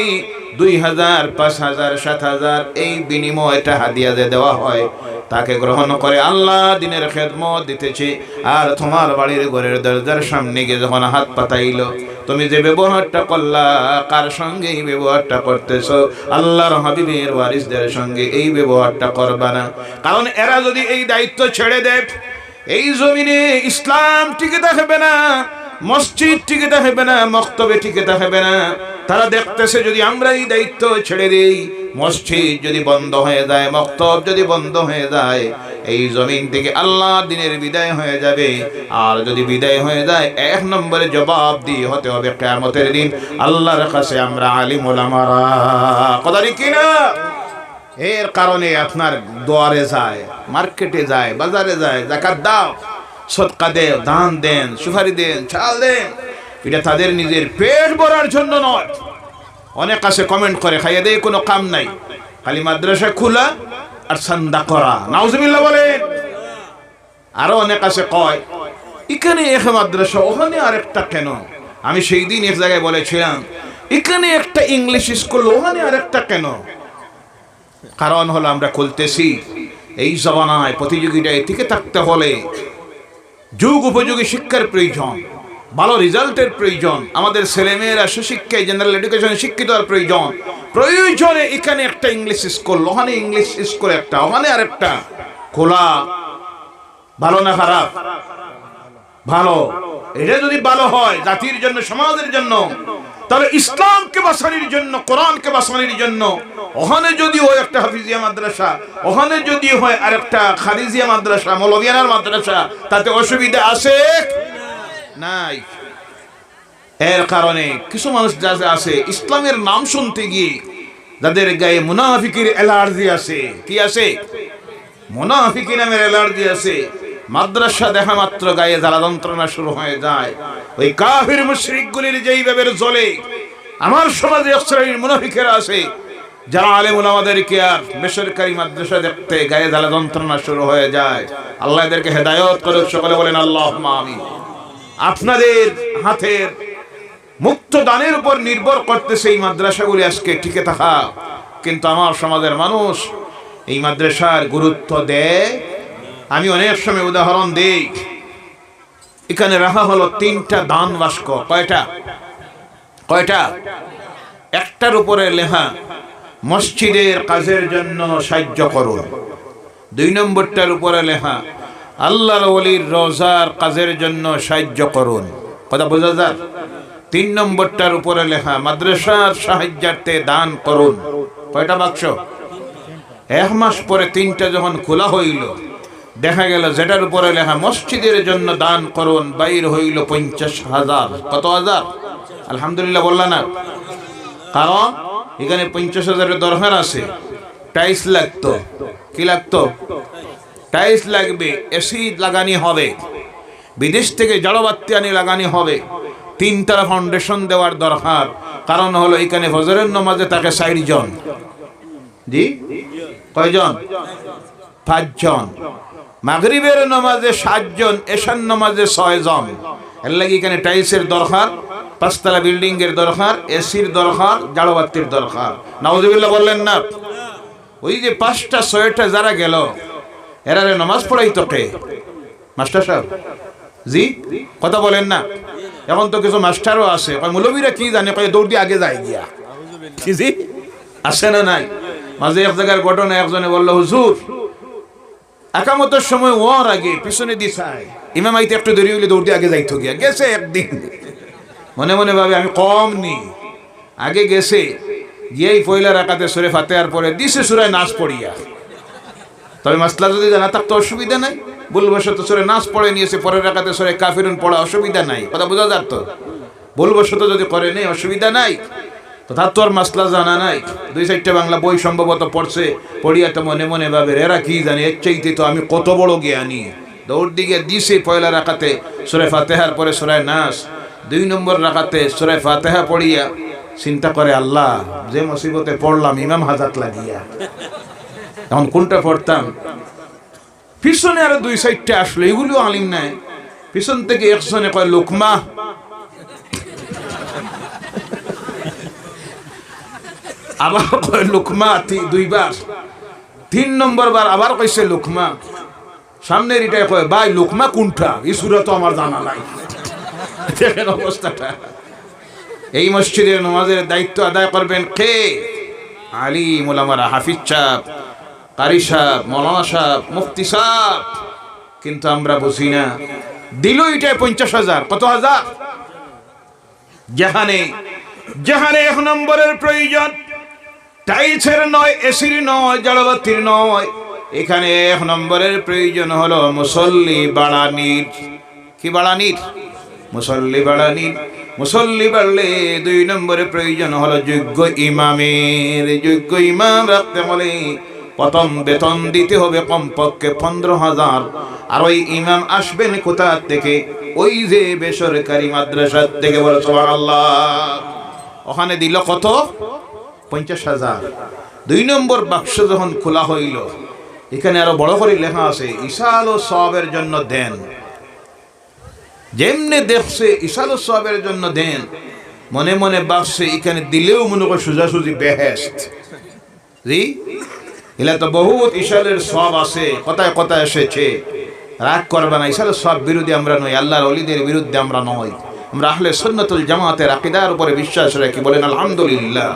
২,০০০, ৫,০০০, ৭,০০০ এই বিনিময়টা হাদিয়া দেওয়া হয়। তাকে গ্রহণ করে আল্লাহ দ্বীনের খেদমত দিতেছে। আর তোমার বাড়ির ঘরের দরজার সামনে গিয়ে যখন হাত পাতাইল, তুমি যে ব্যবহারটা করলা, কার সঙ্গে এই ব্যবহারটা করতেছ? আল্লাহর হাবিবের ওয়ারিসদের সঙ্গে এই ব্যবহারটা করবা না। কারণ এরা যদি এই দায়িত্ব ছেড়ে দেয়, এই জমিনে ইসলাম টিকে থাকবে না, মসজিদ টিকে থাকবে না, মক্তবে টিকে থাকবে না। তারা দেখতেছে যদি আমরা এই দায়িত্ব ছেড়ে দেই, মসজিদ যদি বন্ধ হয়ে যায়, মক্তব যদি বন্ধ হয়ে যায়, এই জমিন থেকে আল্লাহর দ্বীনের বিদায় হয়ে যাবে। আর যদি বিদায় হয়ে যায়, ১ নম্বরে জবাব দিয়ে হতে হবে কিয়ামতের দিন আল্লাহর কাছে আমরা আলিম ওলামারা। কথা ঠিক কিনা? এর কারণে আপনার দোয়ারে যায়, মার্কেটে যায়, বাজারে যায়, যাকাত দাও, সদকা দেন, দান দেন, সুপারি দেন, চাল দেন। এটা তাদের নিজের পেট ভরার জন্য নয়। অনেক আছে কমেন্ট করে, খাইয়ে দেয় কোনো কাম নাই, খালি মাদ্রাসা খোলা আর সান্দা করা। নাউজুবিল্লাহ বলেন। আরো অনেক আছে কয় এখানে এক মাদ্রাসা, ওখানে আরেকটা কেন? আমি সেই দিন এক জায়গায় বলেছিলাম এখানে একটা ইংলিশ স্কুল, ওখানে আরেকটা কেন? কারণ হলো আমরা খুলতেছি এই জমানায় প্রতিযোগিতায় টিকে থাকতে হলে যুগ উপযোগী শিক্ষার প্রয়োজন, ভালো রেজাল্টের প্রয়োজন, আমাদের ছেলেমেয়েরা সুশিক্ষায় জেনারেল এডুকেশনে শিক্ষিত হওয়ার প্রয়োজন। প্রয়োজনে এখানে একটা ইংলিশ স্কুল, ওখানে ইংলিশ স্কুল একটা, ওখানে আরেকটা খোলা ভালো না খারাপ? ভালো। এটা যদি ভালো হয় জাতির জন্য, সমাজের জন্য, তাহলে ইসলামকে বাঁচানোর জন্য, কোরআনকে বাঁচানোর জন্য ওখানে যদি হয় একটা হাফিজিয়া মাদ্রাসা, ওখানে যদি হয় আরেকটা খারিজিয়া মাদ্রাসা, মৌলভিয়ানার মাদ্রাসা, তাতে অসুবিধা আছে নাই? এর কারণে কিছু মানুষ যা আছে ইসলামের নাম শুনতে গিয়ে যাদের গায়ে মুনাফিকের অ্যালার্জি আছে, কি আছে? মুনাফিকি নামের অ্যালার্জি আছে। মাদ্রাসা দেখা মাত্র গায়ে জ্বালা যন্ত্রণা শুরু হয়ে যায়। ওই কাফির মুশরিকগুলির যেই ভাবে জ্বলে, আমার সমাজে এক শ্রেণীর মুনাফিকেরা আছে যারা আলেম ওলামাদেরকে আর বেসরকারি মাদ্রাসা দেখতে গায়ে জ্বালা যন্ত্রণা শুরু হয়ে যায়। আল্লাহ এদেরকে হেদায়েত করুক, সকলে বলেন আল্লাহুম্মা আমিন। আপনাদের হাতের মুক্ত দানের উপর নির্ভর করতেছে এই মাদ্রাসাগুলি আজকে টিকে থাকা। কিন্তু আমার সমাজের মানুষ এই মাদ্রাসার গুরুত্ব দেয়। আমি অনেক সময় উদাহরণ দেই, এখানে রাখা হলো 3টা দান বাস্ক। কয়টা? কয়টা? একটার উপরে লেখা মসজিদের কাজের জন্য সাহায্য করুন। 2 নম্বরটার উপরে লেখা আল্লাহর ওলির রোজার কাজের জন্য সাহায্য করুন। কথা বোঝা যায়? 3 নম্বরটার উপরে লেখা মাদ্রাসার সাহায্যার্থে দান করুন। কয়টা বাক্স? 1 মাস পরে 3টা যখন খোলা হইল, দেখা গেল যেটার উপরে লেখা মসজিদের জন্য দান করুন বাইর হইল 50,000। কত হাজার? আলহামদুলিল্লাহ বললা না? কারণ এখানে 50,000-এর দরকার আছে। টাইলস লাগতো। কি লাগতো? টাইলস লাগবে, এসি লাগানি হবে, বিদেশ থেকে জড়বাতি আনি লাগানি হবে, 3 ফাউন্ডেশন দেওয়ার দরকার। কারণ হলো এখানে ফজরের নামাজে থাকে 60 জন। জি কয়জন? 5 জন। মাগরিবের নামাজে 7 জন, এশার নামাজে 6 জন। এর লাগি এখানে টাইলসের দরকার, 5 তলা বিল্ডিং এর দরকার, এসির দরকার, জড়বাতির দরকার। নাউজুবিল্লাহ বললেন না? ওই যে 5টা 6টা যারা গেল, এরারে নামাজ পড়াইতো কে? মাস্টার সাহেব। জি কথা বলেন না? এখন তো কিছু মাস্টারও আছে, মৌলবীরা কি জানে, দৌড় দিয়ে আগে যায় গিয়া। জি আসে না? নাই। মাঝে এক জায়গার ঘটনা, একজনে বললো হুজুর একামতের সময় ওর আগে পিছনে দিশায় ইমাম আইতে একটু দেরি হইলে দৌড় দিয়ে আগে যাইতো গিয়া। গেছে একদিন, মনে মনে ভাবে আমি কম নি, আগে গেছে গিয়েই পয়লা রাকাতে সূরা ফাতিহার পরে দিছে সূরায় নাস পড়িয়া। তবে মাসলা যদি জানা থাকতো অসুবিধা নাই, ভুলবশত সূরা নাস পড়ে নিয়েছে, পরের রাকাতে সূরা কাফিরুন পড়া অসুবিধা নাই। কথা বোঝা যাত? ভুলবশত যদি করে নেই অসুবিধা নাই, তো তার তো আর মাসলা জানা নাই। 2-4টা বাংলা বই সম্ভবত পড়ছে, পড়িয়া তো মনে মনে ভাবে এরা কি জানে, এর চাইতে তো আমি কত বড় জ্ঞানী। দৌড় দিকে দিছে পয়লা রাকাতে সূরা ফাতিহার পরে সূরা নাস, 2 নম্বর রাকাতে সূরা ফাতিহা পড়িয়া চিন্তা করে আল্লাহ যে মুসিবতে পড়লাম ইমাম হাজাত লাগিয়া, এখন কোনটা পড়তাম? পিছনে আরো 2-4টা আসলো, এগুলো আলিম নাই। পিছন থেকে একজনে কয় লুকমা, আবার কয় লুকমা 2বার, 3 নম্বর বার আবার কইছে লুকমা। সামনের এটাই কয় ভাই লুকমা কোনটা? এই সূরা তো আমার জানা নাই। দেখেন অবস্থাটা। এই মসজিদের নামাজের দায়িত্ব আদায় করবেন কে? আলিম ওলামারা, হাফিজ সাহেব, কারি সাহেব, মৌলানা সাহেব, মুফতি সাহেব। কিন্তু আমরা বুঝি না। দিল এটাই 50,000। কত হাজার? যেখানে 1 নম্বরের প্রয়োজন টাইলসের নয়, এসির নয়, জড়বাতির নয়, এখানে 1 নম্বরের প্রয়োজন হলো মুসল্লি বাড়ানির। কি বাড়ানির? মুসল্লি বাড়ানির। মুসল্লি বাড়লে 2 নম্বরে প্রয়োজন হলো যোগ্য ইমামের। যোগ্য ইমাম রাখতে হলে প্রথম বেতন দিতে হবে কমপক্ষে 15,000। আর ওই ইমাম আসবেন কোথা থেকে? ওই যে বেসরকারি মাদ্রাসা থেকে। বলো সুবহানাল্লাহ। ওখানে দিল কত? 50,000। 2 নম্বর বাক্স যখন খোলা হইল, এখানে আরো বড় করে লেখা আছে ইসাল ও সওয়াবের জন্য দেন। যেমনে দেখছে ইসাল ও সওয়াবের জন্য দেন, মনে মনে ভাবছে এখানে দিলেও মনে করে সোজাসুজি বেহেশত। জি, এলা তো বহুত ইসালের সওয়াব আছে, কথায় কথায় এসেছে। রাগ করবে না, ইসালের সওয়াব বিরোধী আমরা নই, আল্লাহর ওলিদের বিরুদ্ধে আমরা নই। আমরা আহলে সুন্নাতুল জামাতের আকীদার উপরে বিশ্বাস রাখি। বলেন আলহামদুলিল্লাহ।